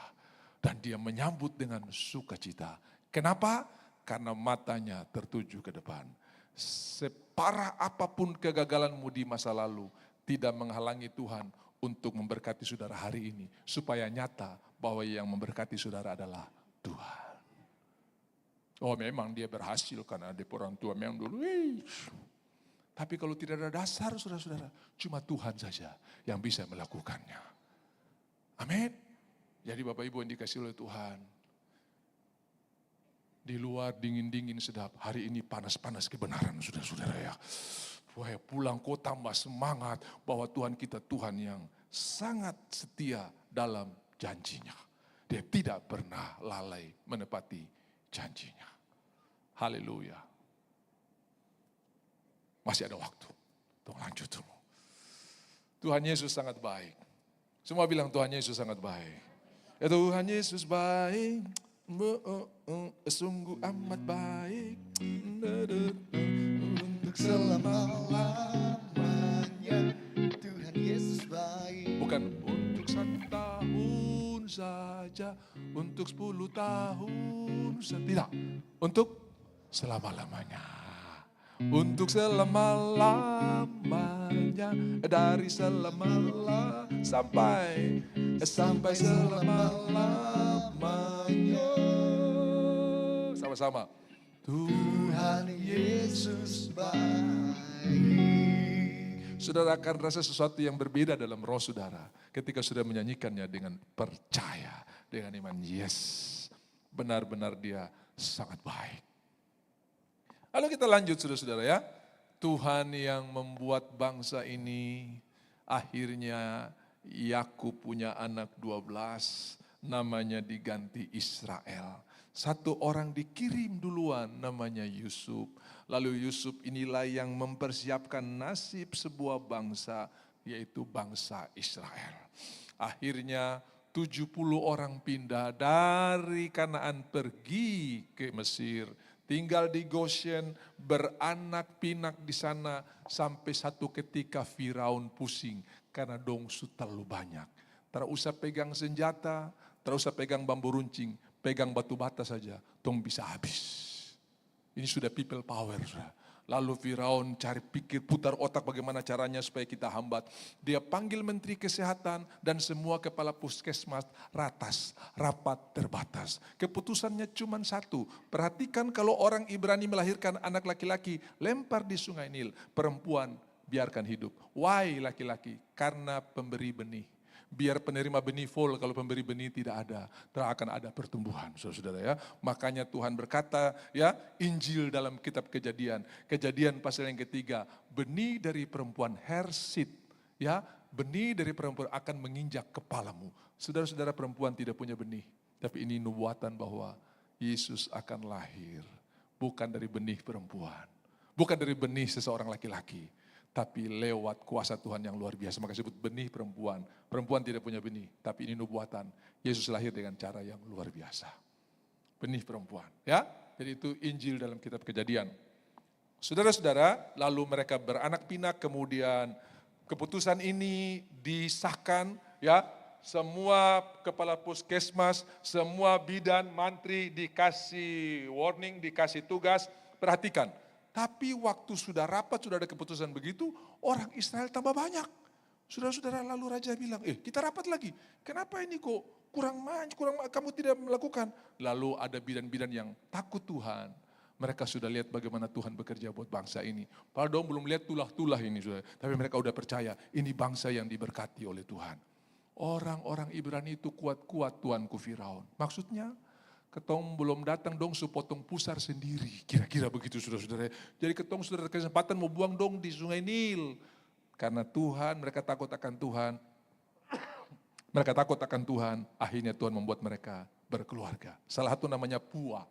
Dan dia menyambut dengan sukacita. Kenapa? Karena matanya tertuju ke depan. Separah apapun kegagalanmu di masa lalu, tidak menghalangi Tuhan untuk memberkati saudara hari ini. Supaya nyata bahwa yang memberkati saudara adalah Tuhan. Oh memang dia berhasil karena ada orang tua memang dulu. Tapi kalau tidak ada dasar saudara-saudara, cuma Tuhan saja yang bisa melakukannya. Amin. Jadi Bapak Ibu yang dikasih oleh Tuhan, di luar dingin-dingin sedap, hari ini panas-panas kebenaran saudara-saudara ya. Wah, pulang kau tambah semangat bahwa Tuhan kita Tuhan yang sangat setia dalam janjinya. Dia tidak pernah lalai menepati janjinya. Haleluya. Masih ada waktu. Tuhan lanjut dulu. Tuhan Yesus sangat baik. Semua bilang Tuhan Yesus sangat baik. Ya Tuhan Yesus baik. Sungguh amat baik untuk selama-lamanya. Tuhan Yesus baik. Bukan untuk 1 tahun saja, untuk 10 tahun saja. Tidak, untuk selama-lamanya. Untuk selama-lamanya, dari selama-lamanya sampai selama-lamanya. Sama-sama. Tuhan Yesus baik. Saudara akan rasa sesuatu yang berbeda dalam roh saudara ketika sudah menyanyikannya dengan percaya, dengan iman. Yes, benar-benar dia sangat baik. Lalu kita lanjut saudara-saudara ya. Tuhan yang membuat bangsa ini, akhirnya Yakub punya anak 12, namanya diganti Israel. Satu orang dikirim duluan namanya Yusuf. Lalu Yusuf inilah yang mempersiapkan nasib sebuah bangsa, yaitu bangsa Israel. Akhirnya 70 orang pindah dari Kanaan pergi ke Mesir. Tinggal di Goshen, beranak pinak di sana, sampai satu ketika Firaun pusing karena dongsu terlalu banyak. Tak usah pegang senjata, tak usah pegang bambu runcing, pegang batu bata saja, dong bisa habis. Ini sudah people power. Lalu Firaun cari pikir, putar otak bagaimana caranya supaya kita hambat. Dia panggil menteri kesehatan dan semua kepala puskesmas rapat terbatas. Keputusannya cuma satu, perhatikan kalau orang Ibrani melahirkan anak laki-laki, lempar di sungai Nil, perempuan biarkan hidup. Why laki-laki? Karena pemberi benih. Biar penerima benih full, kalau pemberi benih tidak ada, tidak akan ada pertumbuhan, saudara-saudara ya. Makanya Tuhan berkata, ya, Injil dalam kitab Kejadian, Kejadian pasal yang ketiga, benih dari perempuan hersit, ya, benih dari perempuan akan menginjak kepalamu. Saudara-saudara, perempuan tidak punya benih, tapi ini nubuatan bahwa Yesus akan lahir, bukan dari benih perempuan, bukan dari benih seseorang laki-laki, tapi lewat kuasa Tuhan yang luar biasa. Maka disebut benih perempuan. Perempuan tidak punya benih, tapi ini nubuatan. Yesus lahir dengan cara yang luar biasa. Benih perempuan, ya. Jadi itu Injil dalam kitab Kejadian. Saudara-saudara, lalu mereka beranak pinak, kemudian keputusan ini disahkan, ya. Semua kepala puskesmas, semua bidan, mantri dikasih warning, dikasih tugas. Perhatikan. Tapi waktu sudah rapat, sudah ada keputusan begitu, orang Israel tambah banyak. Saudara-saudara, lalu raja bilang, kita rapat lagi. Kenapa ini kok kurang kamu tidak melakukan? Lalu ada bidan-bidan yang takut Tuhan. Mereka sudah lihat bagaimana Tuhan bekerja buat bangsa ini. Padahal dong belum lihat tulah-tulah ini, saudara. Tapi mereka udah percaya, ini bangsa yang diberkati oleh Tuhan. Orang-orang Ibrani itu kuat-kuat tuanku Firaun. Maksudnya, ketong belum datang dong sepotong pusar sendiri. Kira-kira begitu saudara-saudara. Jadi ketong sudah ada kesempatan mau buang dong di sungai Nil. Karena Tuhan, mereka takut akan Tuhan. Mereka takut akan Tuhan, akhirnya Tuhan membuat mereka berkeluarga. Salah satu namanya Pua.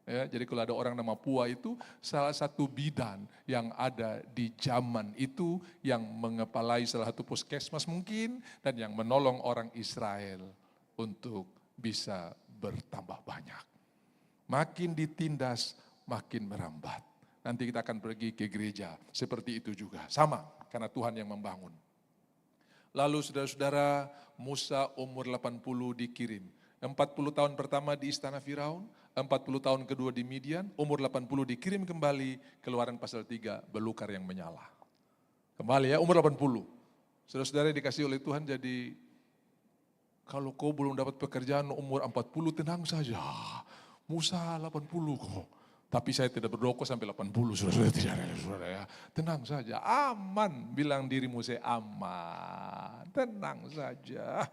Ya, jadi kalau ada orang nama Pua itu salah satu bidan yang ada di zaman itu yang mengepalai salah satu puskesmas mungkin dan yang menolong orang Israel untuk bisa bertambah banyak. Makin ditindas, makin merambat. Nanti kita akan pergi ke gereja, seperti itu juga. Sama, karena Tuhan yang membangun. Lalu saudara-saudara, Musa umur 80 dikirim. 40 tahun pertama di istana Firaun, 40 tahun kedua di Midian, umur 80 dikirim kembali, Keluaran pasal 3, belukar yang menyala. Kembali ya, umur 80. Saudara-saudara dikasih oleh Tuhan jadi, kalau kau belum dapat pekerjaan umur 40, tenang saja. Musa 80 kok. Tapi saya tidak berdoa kok sampai 80, saudara-saudara tidak ada, saudara ya. Tenang saja, aman. Bilang dirimu saya aman, tenang saja.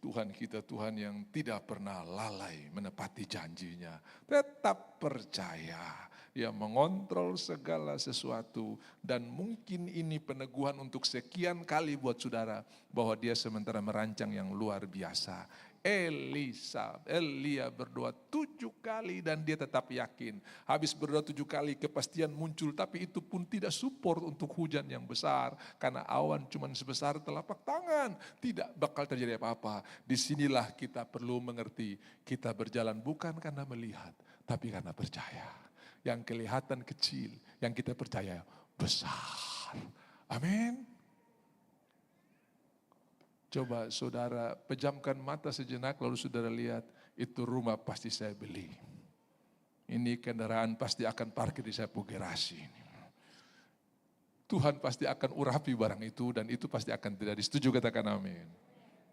Tuhan kita Tuhan yang tidak pernah lalai menepati janjinya. Tetap percaya, Dia mengontrol segala sesuatu. Dan mungkin ini peneguhan untuk sekian kali buat saudara, bahwa Dia sementara merancang yang luar biasa. Elia berdoa 7 kali dan dia tetap yakin. Habis berdoa 7 kali kepastian muncul, tapi itu pun tidak support untuk hujan yang besar. Karena awan cuma sebesar telapak tangan, tidak bakal terjadi apa-apa. Disinilah kita perlu mengerti, kita berjalan bukan karena melihat, tapi karena percaya. Yang kelihatan kecil, yang kita percaya besar. Amin. Coba saudara pejamkan mata sejenak, lalu saudara lihat, itu rumah pasti saya beli. Ini kendaraan pasti akan parkir di Sapu Gerasi. Tuhan pasti akan urapi barang itu dan itu pasti akan terjadi. Setuju, katakan amin.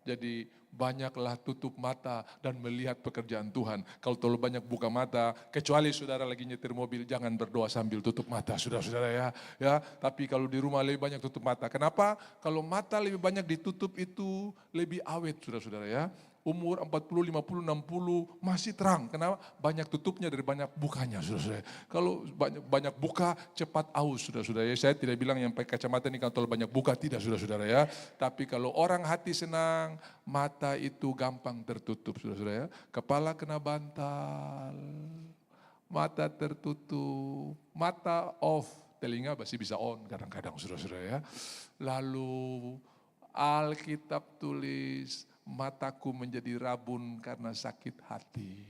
Jadi banyaklah tutup mata dan melihat pekerjaan Tuhan. Kalau terlalu banyak buka mata, kecuali saudara lagi nyetir mobil, jangan berdoa sambil tutup mata, saudara-saudara ya. Tapi kalau di rumah lebih banyak tutup mata. Kenapa? Kalau mata lebih banyak ditutup itu lebih awet, saudara-saudara ya. Umur 40, 50, 60 masih terang. Kenapa? Banyak tutupnya dari banyak bukanya, saudara-saudara. Kalau banyak buka, cepat aus, saudara-saudara ya. Saya tidak bilang yang pakai kacamata ini kalau terlalu banyak buka, tidak, saudara-saudara ya. Tapi kalau orang hati senang, mata itu gampang tertutup, saudara-saudara ya. Kepala kena bantal, mata tertutup, mata off, telinga masih bisa on kadang-kadang, saudara-saudara ya. Lalu Alkitab tulis, mataku menjadi rabun karena sakit hati.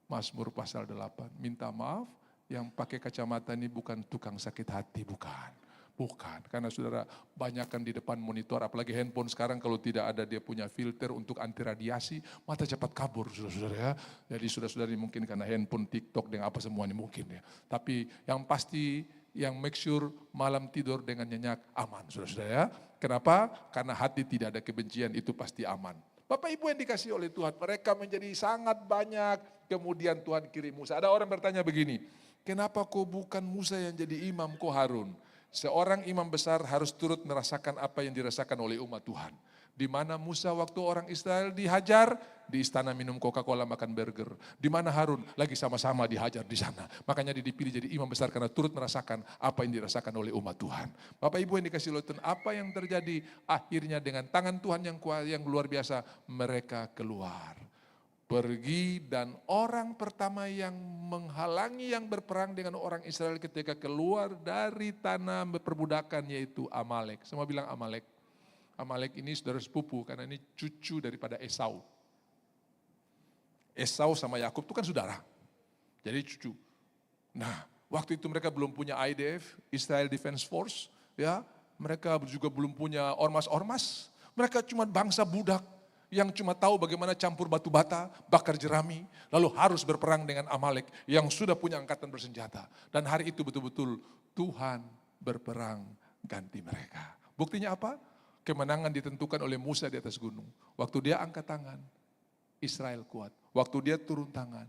Mazmur pasal 8, minta maaf, yang pakai kacamata ini bukan tukang sakit hati, bukan. Karena saudara banyakkan di depan monitor, apalagi handphone sekarang kalau tidak ada dia punya filter untuk anti radiasi, mata cepat kabur, saudara-saudara ya. Jadi saudara-saudara ini mungkin karena handphone, TikTok, dengan apa semuanya mungkin ya. Tapi yang pasti, yang make sure malam tidur dengan nyenyak aman, saudara-saudara ya. Kenapa? Karena hati tidak ada kebencian, itu pasti aman. Bapak Ibu yang dikasih oleh Tuhan, mereka menjadi sangat banyak, kemudian Tuhan kirim Musa. Ada orang bertanya begini, kenapa kau bukan Musa yang jadi imam, kau Harun? Seorang imam besar harus turut merasakan apa yang dirasakan oleh umat Tuhan. Di mana Musa waktu orang Israel dihajar, di istana minum Coca-Cola, makan burger. Di mana Harun lagi sama-sama dihajar di sana. Makanya dia dipilih jadi imam besar karena turut merasakan apa yang dirasakan oleh umat Tuhan. Bapak Ibu yang dikasih oleh Tuhan, apa yang terjadi? Akhirnya dengan tangan Tuhan yang kuat, yang luar biasa, mereka keluar. Pergi, dan orang pertama yang menghalangi yang berperang dengan orang Israel ketika keluar dari tanah perbudakan yaitu Amalek. Semua bilang Amalek. Amalek ini saudara sepupu karena ini cucu daripada Esau. Esau sama Yakub itu kan saudara. Jadi cucu. Nah, waktu itu mereka belum punya IDF, Israel Defense Force, ya. Mereka juga belum punya ormas-ormas. Mereka cuma bangsa budak yang cuma tahu bagaimana campur batu bata, bakar jerami, lalu harus berperang dengan Amalek yang sudah punya angkatan bersenjata. Dan hari itu betul-betul Tuhan berperang ganti mereka. Buktinya apa? Kemenangan ditentukan oleh Musa di atas gunung. Waktu dia angkat tangan, Israel kuat. Waktu dia turun tangan,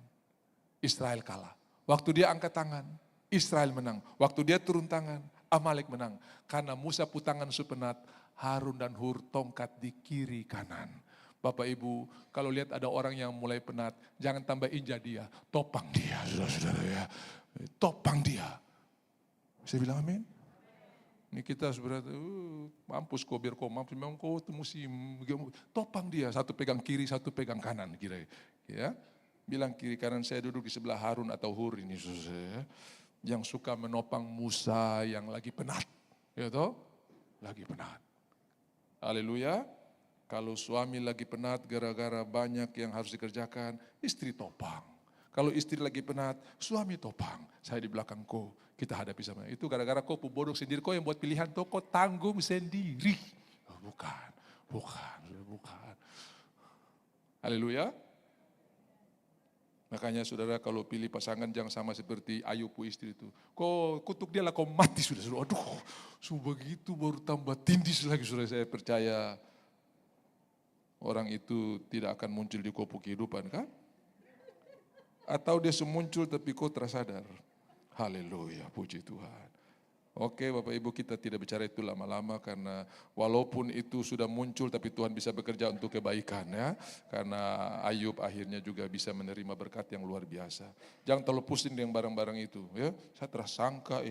Israel kalah. Waktu dia angkat tangan, Israel menang. Waktu dia turun tangan, Amalek menang. Karena Musa putangan supenat, Harun dan Hur tongkat di kiri kanan. Bapak Ibu, kalau lihat ada orang yang mulai penat, jangan tambah injak dia, topang dia, saudara-saudara ya. Topang dia. Saya bilang amin. Ini kita sebenarnya mampus kok, biar kau mampus, memang kau itu mesti topang dia, satu pegang kiri, satu pegang kanan, kira ya. Bilang kiri kanan saya duduk di sebelah Harun atau Hur ini saudara. Yang suka menopang Musa yang lagi penat. Ya toh? Lagi penat. Haleluya. Kalau suami lagi penat gara-gara banyak yang harus dikerjakan, istri topang. Kalau istri lagi penat, suami topang. Saya di belakang kau, kita hadapi sama. Itu gara-gara kau bodoh sendiri, kau yang buat pilihan tuh, kau tanggung sendiri. Bukan. Haleluya. Makanya saudara kalau pilih pasangan jangan sama seperti Ayub istri itu. Kau kutuk dia lah kau mati sudah. Aduh, begitu baru tambah tindis lagi saudara, saya percaya. Orang itu tidak akan muncul di kopu kehidupan kan? Atau dia semuncul tapi kau tersadar. Haleluya, puji Tuhan. Oke Bapak Ibu, kita tidak bicara itu lama-lama karena walaupun itu sudah muncul tapi Tuhan bisa bekerja untuk kebaikan ya. Karena Ayub akhirnya juga bisa menerima berkat yang luar biasa. Jangan terlalu pusing dengan barang-barang itu ya. Saya tersangka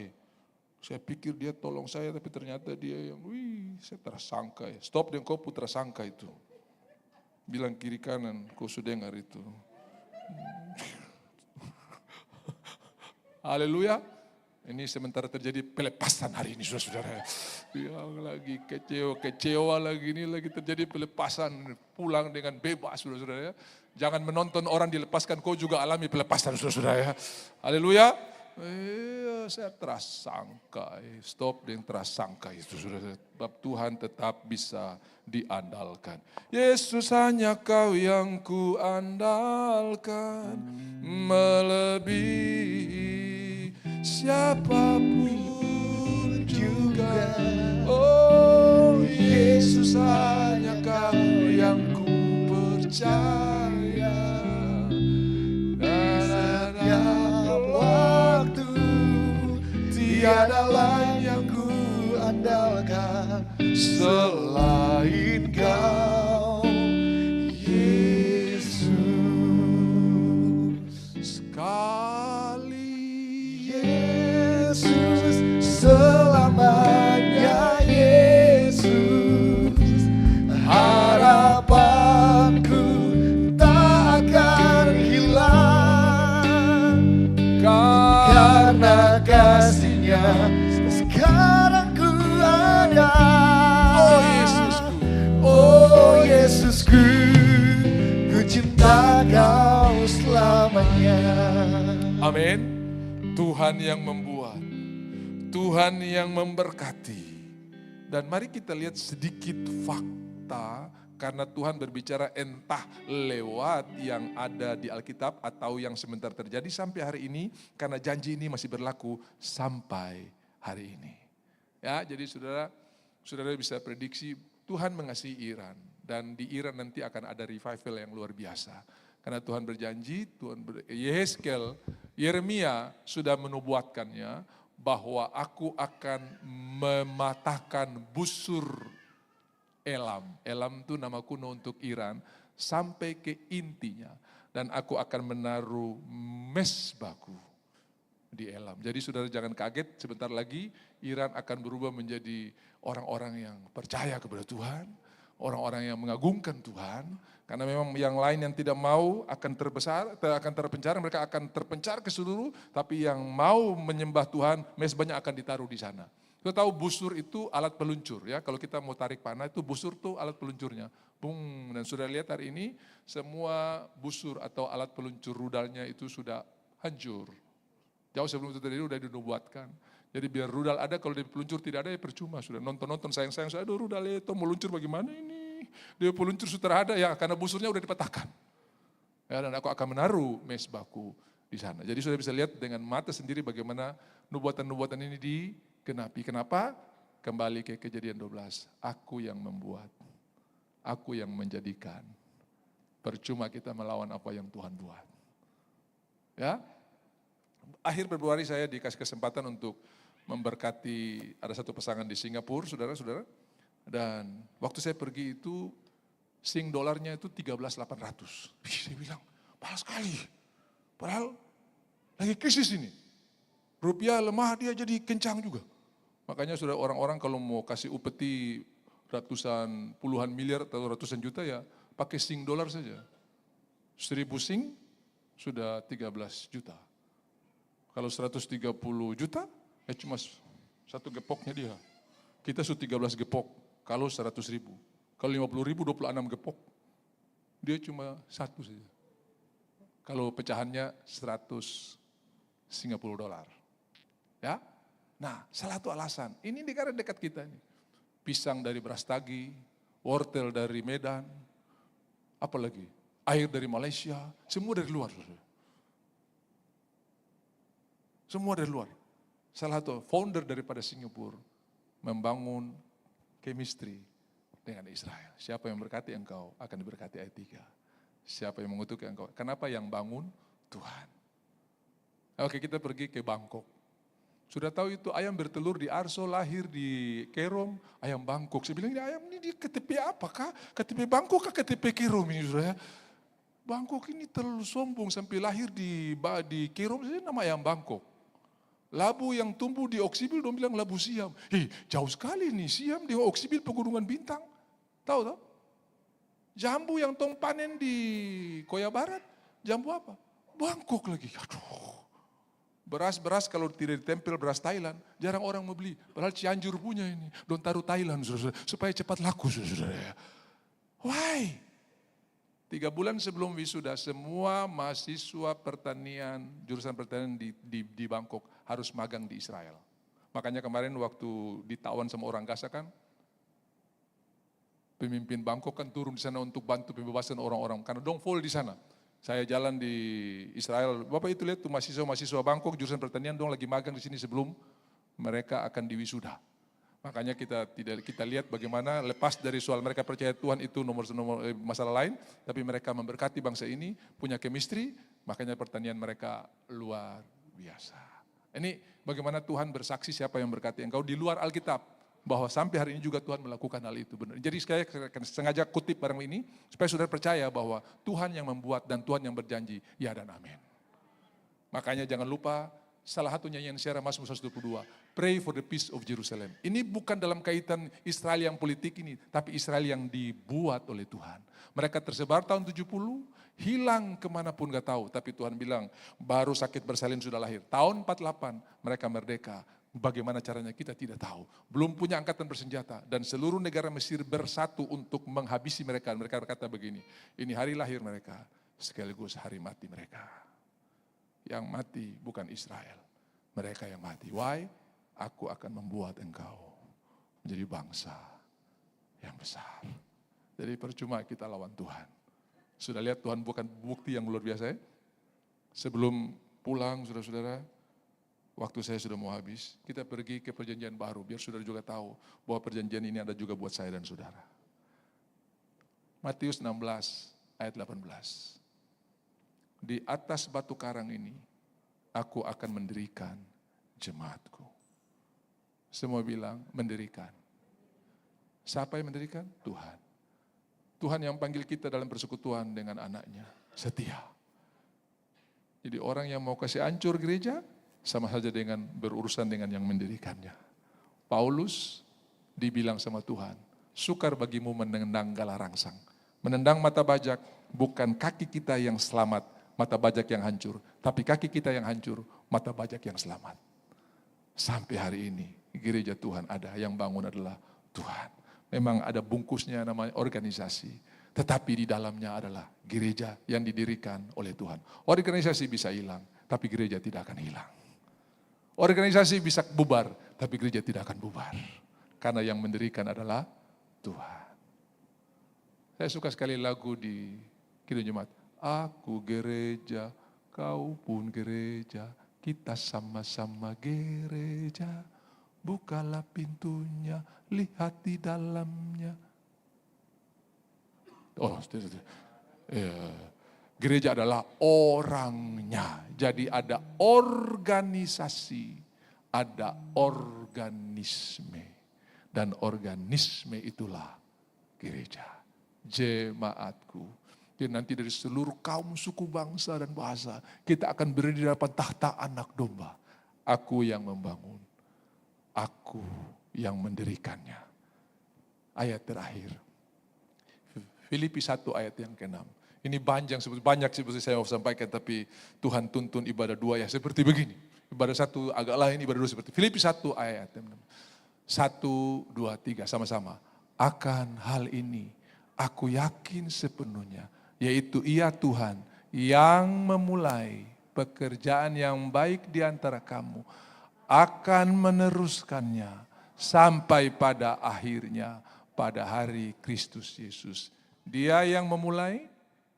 saya pikir dia tolong saya tapi ternyata dia yang saya tersangka Stop dengan kau putra sangka itu. Bilang kiri kanan, kau sudah dengar itu. Haleluya. Ini sementara terjadi pelepasan hari ini saudara-saudara. Yang lagi kecewa lagi ini lagi terjadi pelepasan. Pulang dengan bebas saudara-saudara ya. Jangan menonton orang dilepaskan, kau juga alami pelepasan saudara-saudara ya. Haleluya. Saya terasangka. Stop dengan terasangka itu saudara. Sebab Tuhan tetap bisa diandalkan. Yesus hanya kau yang ku andalkan. Melebihi siapapun juga. Oh Yesus hanya kau yang ku percaya. Dan setiap waktu tiada lain yang ku andalkan selain kau Yesus. Yesus, selamanya Yesus, harapanku tak akan hilang, karena kasih-Nya sekarang ku ada. Oh Yesusku, oh Yesusku, ku cinta Kau selamanya. Amin. Tuhan yang membuat, Tuhan yang memberkati. Dan mari kita lihat sedikit fakta, karena Tuhan berbicara entah lewat yang ada di Alkitab atau yang sebentar terjadi sampai hari ini, karena janji ini masih berlaku sampai hari ini. Ya, jadi saudara bisa prediksi Tuhan mengasihi Iran, dan di Iran nanti akan ada revival yang luar biasa. Karena Tuhan berjanji, Yeremia sudah menubuatkannya bahwa aku akan mematahkan busur Elam. Elam itu nama kuno untuk Iran sampai ke intinya. Dan aku akan menaruh mesbahku di Elam. Jadi saudara jangan kaget, sebentar lagi Iran akan berubah menjadi orang-orang yang percaya kepada Tuhan. Orang-orang yang mengagungkan Tuhan, karena memang yang lain yang tidak mau akan terpencar, mereka akan terpencar ke seluruh, tapi yang mau menyembah Tuhan, mesbahnya akan ditaruh di sana. Kita tahu busur itu alat peluncur ya, kalau kita mau tarik panah itu busur tuh alat peluncurnya. Bung, dan sudah lihat hari ini semua busur atau alat peluncur rudalnya itu sudah hancur. Jauh sebelum itu terjadi sudah dinubuatkan. Jadi biar rudal ada, kalau dia peluncur tidak ada ya percuma. Sudah nonton sayang-sayang, aduh rudal itu mau luncur bagaimana ini. Dia peluncur sudah ada ya, karena busurnya udah dipatahkan. Ya, dan aku akan menaruh mesbahku di sana. Jadi sudah bisa lihat dengan mata sendiri bagaimana nubuatan-nubuatan ini digenapi. Kenapa? Kembali ke Kejadian 12. Aku yang membuat, aku yang menjadikan. Percuma kita melawan apa yang Tuhan buat. Ya, akhir Februari saya dikasih kesempatan untuk memberkati, ada satu pasangan di Singapura, saudara-saudara. Dan waktu saya pergi itu, Sing dolarnya itu 13.800. Saya bilang, mahal sekali. Padahal lagi krisis ini. Rupiah lemah, dia jadi kencang juga. Makanya sudah orang-orang kalau mau kasih upeti ratusan, puluhan miliar atau ratusan juta ya, pakai Sing dolar saja. 1.000 Sing, sudah 13 juta. Kalau 130 juta, cuma satu gepoknya dia. Kita sudah 13 gepok, kalau 100 ribu. Kalau 50 ribu, 26 gepok. Dia cuma satu saja. Kalau pecahannya 100 Singapura dolar. Ya, nah salah satu alasan, ini negara dekat kita ini. Pisang dari Brastagi, wortel dari Medan, apalagi air dari Malaysia, semua dari luar. Semua dari luar. Salah satu founder daripada Singapura membangun chemistry dengan Israel. Siapa yang berkati engkau akan diberkati ayat 3. Siapa yang mengutuk engkau? Kenapa yang bangun? Tuhan. Oke, kita pergi ke Bangkok. Sudah tahu itu ayam bertelur di Arso, lahir di Kerom, ayam Bangkok. Saya bilang, ini ayam ini di KTP apakah? KTP Bangkok kah KTP Kerom ini saudara? Bangkok ini terlalu sombong sampai lahir di Kerom, saya nama ayam Bangkok. Labu yang tumbuh di Oksibil, dong bilang labu Siam. Jauh sekali nih, Siam di Oksibil pegunungan bintang. Tahu? Jambu yang tong panen di Koya Barat, jambu apa? Bangkok lagi. Aduh. Beras kalau tidak ditempel beras Thailand, jarang orang mau beli. Padahal Cianjur punya ini, don taruh Thailand supaya cepat laku. Why? 3 bulan sebelum wisuda, semua mahasiswa pertanian, jurusan pertanian di Bangkok harus magang di Israel. Makanya kemarin waktu ditawan sama orang Gaza kan, pemimpin Bangkok kan turun di sana untuk bantu pembebasan orang-orang, karena dong full di sana. Saya jalan di Israel, Bapak itu lihat tuh mahasiswa Bangkok jurusan pertanian dong lagi magang di sini sebelum mereka akan diwisuda. Makanya kita lihat bagaimana lepas dari soal mereka percaya Tuhan itu nomor masalah lain, tapi mereka memberkati bangsa ini, punya chemistry, makanya pertanian mereka luar biasa. Ini bagaimana Tuhan bersaksi siapa yang berkati engkau di luar Alkitab. Bahwa sampai hari ini juga Tuhan melakukan hal itu benar. Jadi saya sengaja kutip barang ini supaya saudara percaya bahwa Tuhan yang membuat dan Tuhan yang berjanji, ya dan amin. Makanya jangan lupa salah satu nyanyian Syarah Mazmur 122, pray for the peace of Jerusalem. Ini bukan dalam kaitan Israel yang politik ini, tapi Israel yang dibuat oleh Tuhan. Mereka tersebar tahun 70, hilang kemanapun gak tahu, tapi Tuhan bilang baru sakit bersalin sudah lahir. Tahun 48 mereka merdeka. Bagaimana caranya kita tidak tahu. Belum punya angkatan bersenjata. Dan seluruh negara Mesir bersatu untuk menghabisi mereka. Mereka berkata begini, ini hari lahir mereka sekaligus hari mati mereka. Yang mati bukan Israel, mereka yang mati. Why? Aku akan membuat engkau menjadi bangsa yang besar. Jadi percuma kita lawan Tuhan. Sudah lihat Tuhan bukan bukti yang luar biasa ya? Sebelum pulang saudara-saudara, waktu saya sudah mau habis, kita pergi ke perjanjian baru, biar saudara juga tahu bahwa perjanjian ini ada juga buat saya dan saudara. Matius 16 ayat 18. Di atas batu karang ini, aku akan mendirikan jemaatku. Semua bilang mendirikan. Siapa yang mendirikan? Tuhan. Tuhan yang panggil kita dalam persekutuan dengan anaknya, setia. Jadi orang yang mau kasih hancur gereja, sama saja dengan berurusan dengan yang mendirikannya. Paulus dibilang sama Tuhan, sukar bagimu menendang gala rangsang. Menendang mata bajak, bukan kaki kita yang selamat, mata bajak yang hancur. Tapi kaki kita yang hancur, mata bajak yang selamat. Sampai hari ini, gereja Tuhan ada, yang bangun adalah Tuhan. Memang ada bungkusnya namanya organisasi. Tetapi di dalamnya adalah gereja yang didirikan oleh Tuhan. Organisasi bisa hilang, tapi gereja tidak akan hilang. Organisasi bisa bubar, tapi gereja tidak akan bubar. Karena yang mendirikan adalah Tuhan. Saya suka sekali lagu di Kidung Jemaat. Aku gereja, kau pun gereja, kita sama-sama gereja. Bukalah pintunya, lihat di dalamnya. Oh, gereja adalah orangnya. Jadi ada organisasi, ada organisme. Dan organisme itulah gereja, jemaatku. Jadi nanti dari seluruh kaum, suku, bangsa, dan bahasa, kita akan berdiri di hadapan tahta anak domba. Aku yang membangun, aku yang mendirikannya. Ayat terakhir, Filipi 1 ayat yang ke-6. Ini banyak seperti saya mau sampaikan, tapi Tuhan tuntun ibadah 2 ya seperti begini. Ibadah 1 agak lain, ibadah 2 seperti Filipi 1 ayat 1, 2, 3 sama-sama. Akan hal ini aku yakin sepenuhnya, yaitu Ia Tuhan yang memulai pekerjaan yang baik di antara kamu akan meneruskannya sampai pada akhirnya pada hari Kristus Yesus. Dia yang memulai,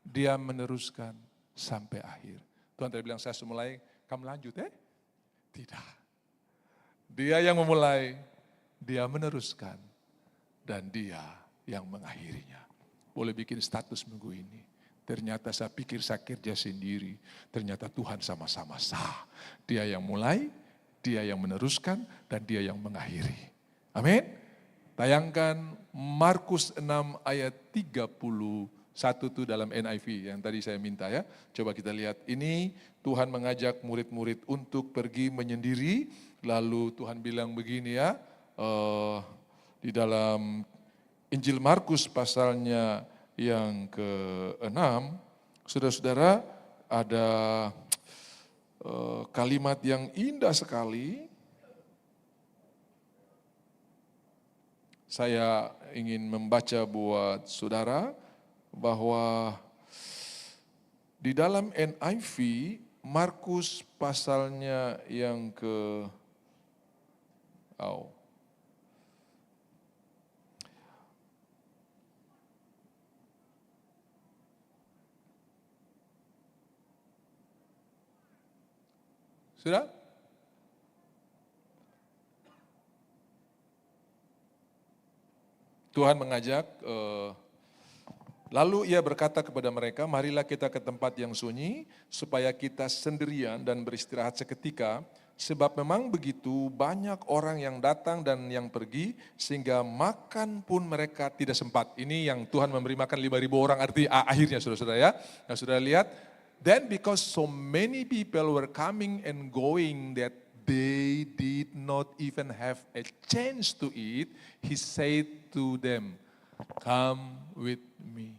Dia meneruskan sampai akhir. Tuhan tadi bilang, saya mulai, kamu lanjut Tidak. Dia yang memulai, Dia meneruskan, dan Dia yang mengakhirinya. Boleh bikin status minggu ini. Ternyata saya pikir saya kerja sendiri. Ternyata Tuhan sama-sama sah. Dia yang mulai, Dia yang meneruskan, dan Dia yang mengakhiri. Amin. Tayangkan Markus 6 ayat 31 itu dalam NIV yang tadi saya minta ya. Coba kita lihat, ini Tuhan mengajak murid-murid untuk pergi menyendiri. Lalu Tuhan bilang begini ya, di dalam Injil Markus pasalnya yang ke-6, saudara-saudara, ada kalimat yang indah sekali. Saya ingin membaca buat saudara bahwa di dalam NIV Markus pasalnya yang sudah? Tuhan mengajak, lalu Ia berkata kepada mereka, marilah kita ke tempat yang sunyi, supaya kita sendirian dan beristirahat seketika, sebab memang begitu banyak orang yang datang dan yang pergi, sehingga makan pun mereka tidak sempat. Ini yang Tuhan memberi makan 5.000 orang, akhirnya saudara-saudara ya. Nah saudara lihat, then because so many people were coming and going that they did not even have a chance to eat, He said to them, come with me.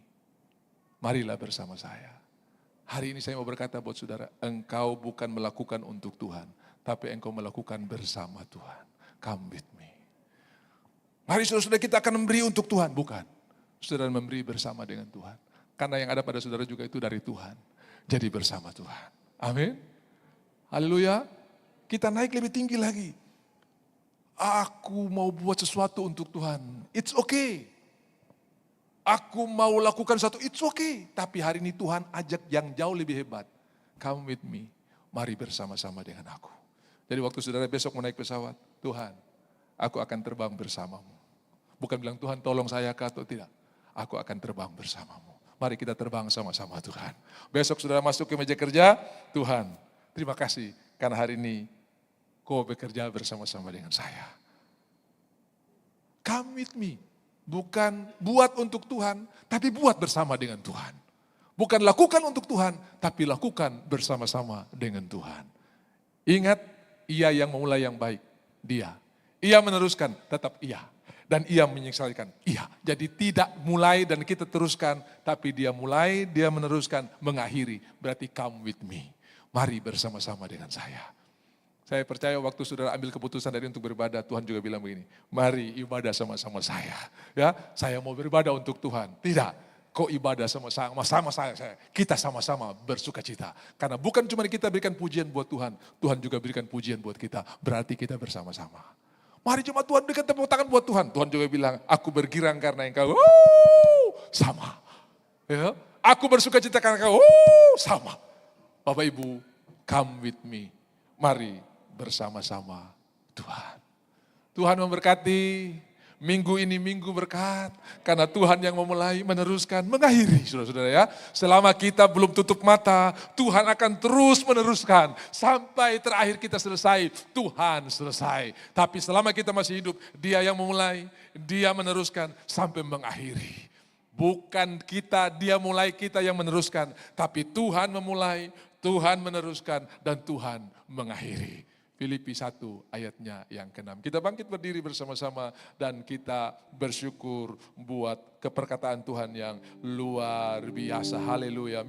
Marilah bersama saya. Hari ini saya mau berkata buat saudara, engkau bukan melakukan untuk Tuhan, tapi engkau melakukan bersama Tuhan. Come with me. Mari saudara-saudara kita akan memberi untuk Tuhan, bukan. Saudara memberi bersama dengan Tuhan. Karena yang ada pada saudara juga itu dari Tuhan. Jadi bersama Tuhan. Amin. Haleluya. Kita naik lebih tinggi lagi. Aku mau buat sesuatu untuk Tuhan. It's okay. Aku mau lakukan sesuatu, it's okay. Tapi hari ini Tuhan ajak yang jauh lebih hebat. Come with me. Mari bersama-sama dengan aku. Jadi waktu saudara besok mau naik pesawat, Tuhan, aku akan terbang bersamamu. Bukan bilang Tuhan tolong saya atau tidak. Aku akan terbang bersamamu. Mari kita terbang sama-sama Tuhan. Besok saudara masuk ke meja kerja, Tuhan, terima kasih karena hari ini kau bekerja bersama-sama dengan saya. Come with me. Bukan buat untuk Tuhan, tapi buat bersama dengan Tuhan. Bukan lakukan untuk Tuhan, tapi lakukan bersama-sama dengan Tuhan. Ingat, Ia yang memulai yang baik, Dia. Ia meneruskan, tetap Ia. Dan Ia menyelesaikan, Ia. Jadi tidak mulai dan kita teruskan, tapi Dia mulai, Dia meneruskan, mengakhiri. Berarti come with me. Mari bersama-sama dengan saya. Saya percaya waktu saudara ambil keputusan dari untuk beribadah, Tuhan juga bilang begini, mari ibadah sama-sama saya. Ya, saya mau beribadah untuk Tuhan. Tidak, kau ibadah sama-sama saya. Kita sama-sama bersuka cita. Karena bukan cuma kita berikan pujian buat Tuhan, Tuhan juga berikan pujian buat kita. Berarti kita bersama-sama. Mari cuma Tuhan berikan tepuk tangan buat Tuhan. Tuhan juga bilang, aku bergirang karena engkau sama. Ya, aku bersuka cita karena engkau sama. Bapak Ibu, come with me. Mari bersama-sama Tuhan. Tuhan memberkati, minggu ini minggu berkat. Karena Tuhan yang memulai, meneruskan, mengakhiri saudara-saudara ya. Selama kita belum tutup mata, Tuhan akan terus meneruskan. Sampai terakhir kita selesai, Tuhan selesai. Tapi selama kita masih hidup, Dia yang memulai, Dia meneruskan sampai mengakhiri. Bukan kita, Dia mulai, kita yang meneruskan. Tapi Tuhan memulai, Tuhan meneruskan, dan Tuhan mengakhiri. Filipi 1 ayatnya yang ke-6. Kita bangkit berdiri bersama-sama dan kita bersyukur buat keperkataan Tuhan yang luar biasa. Haleluya.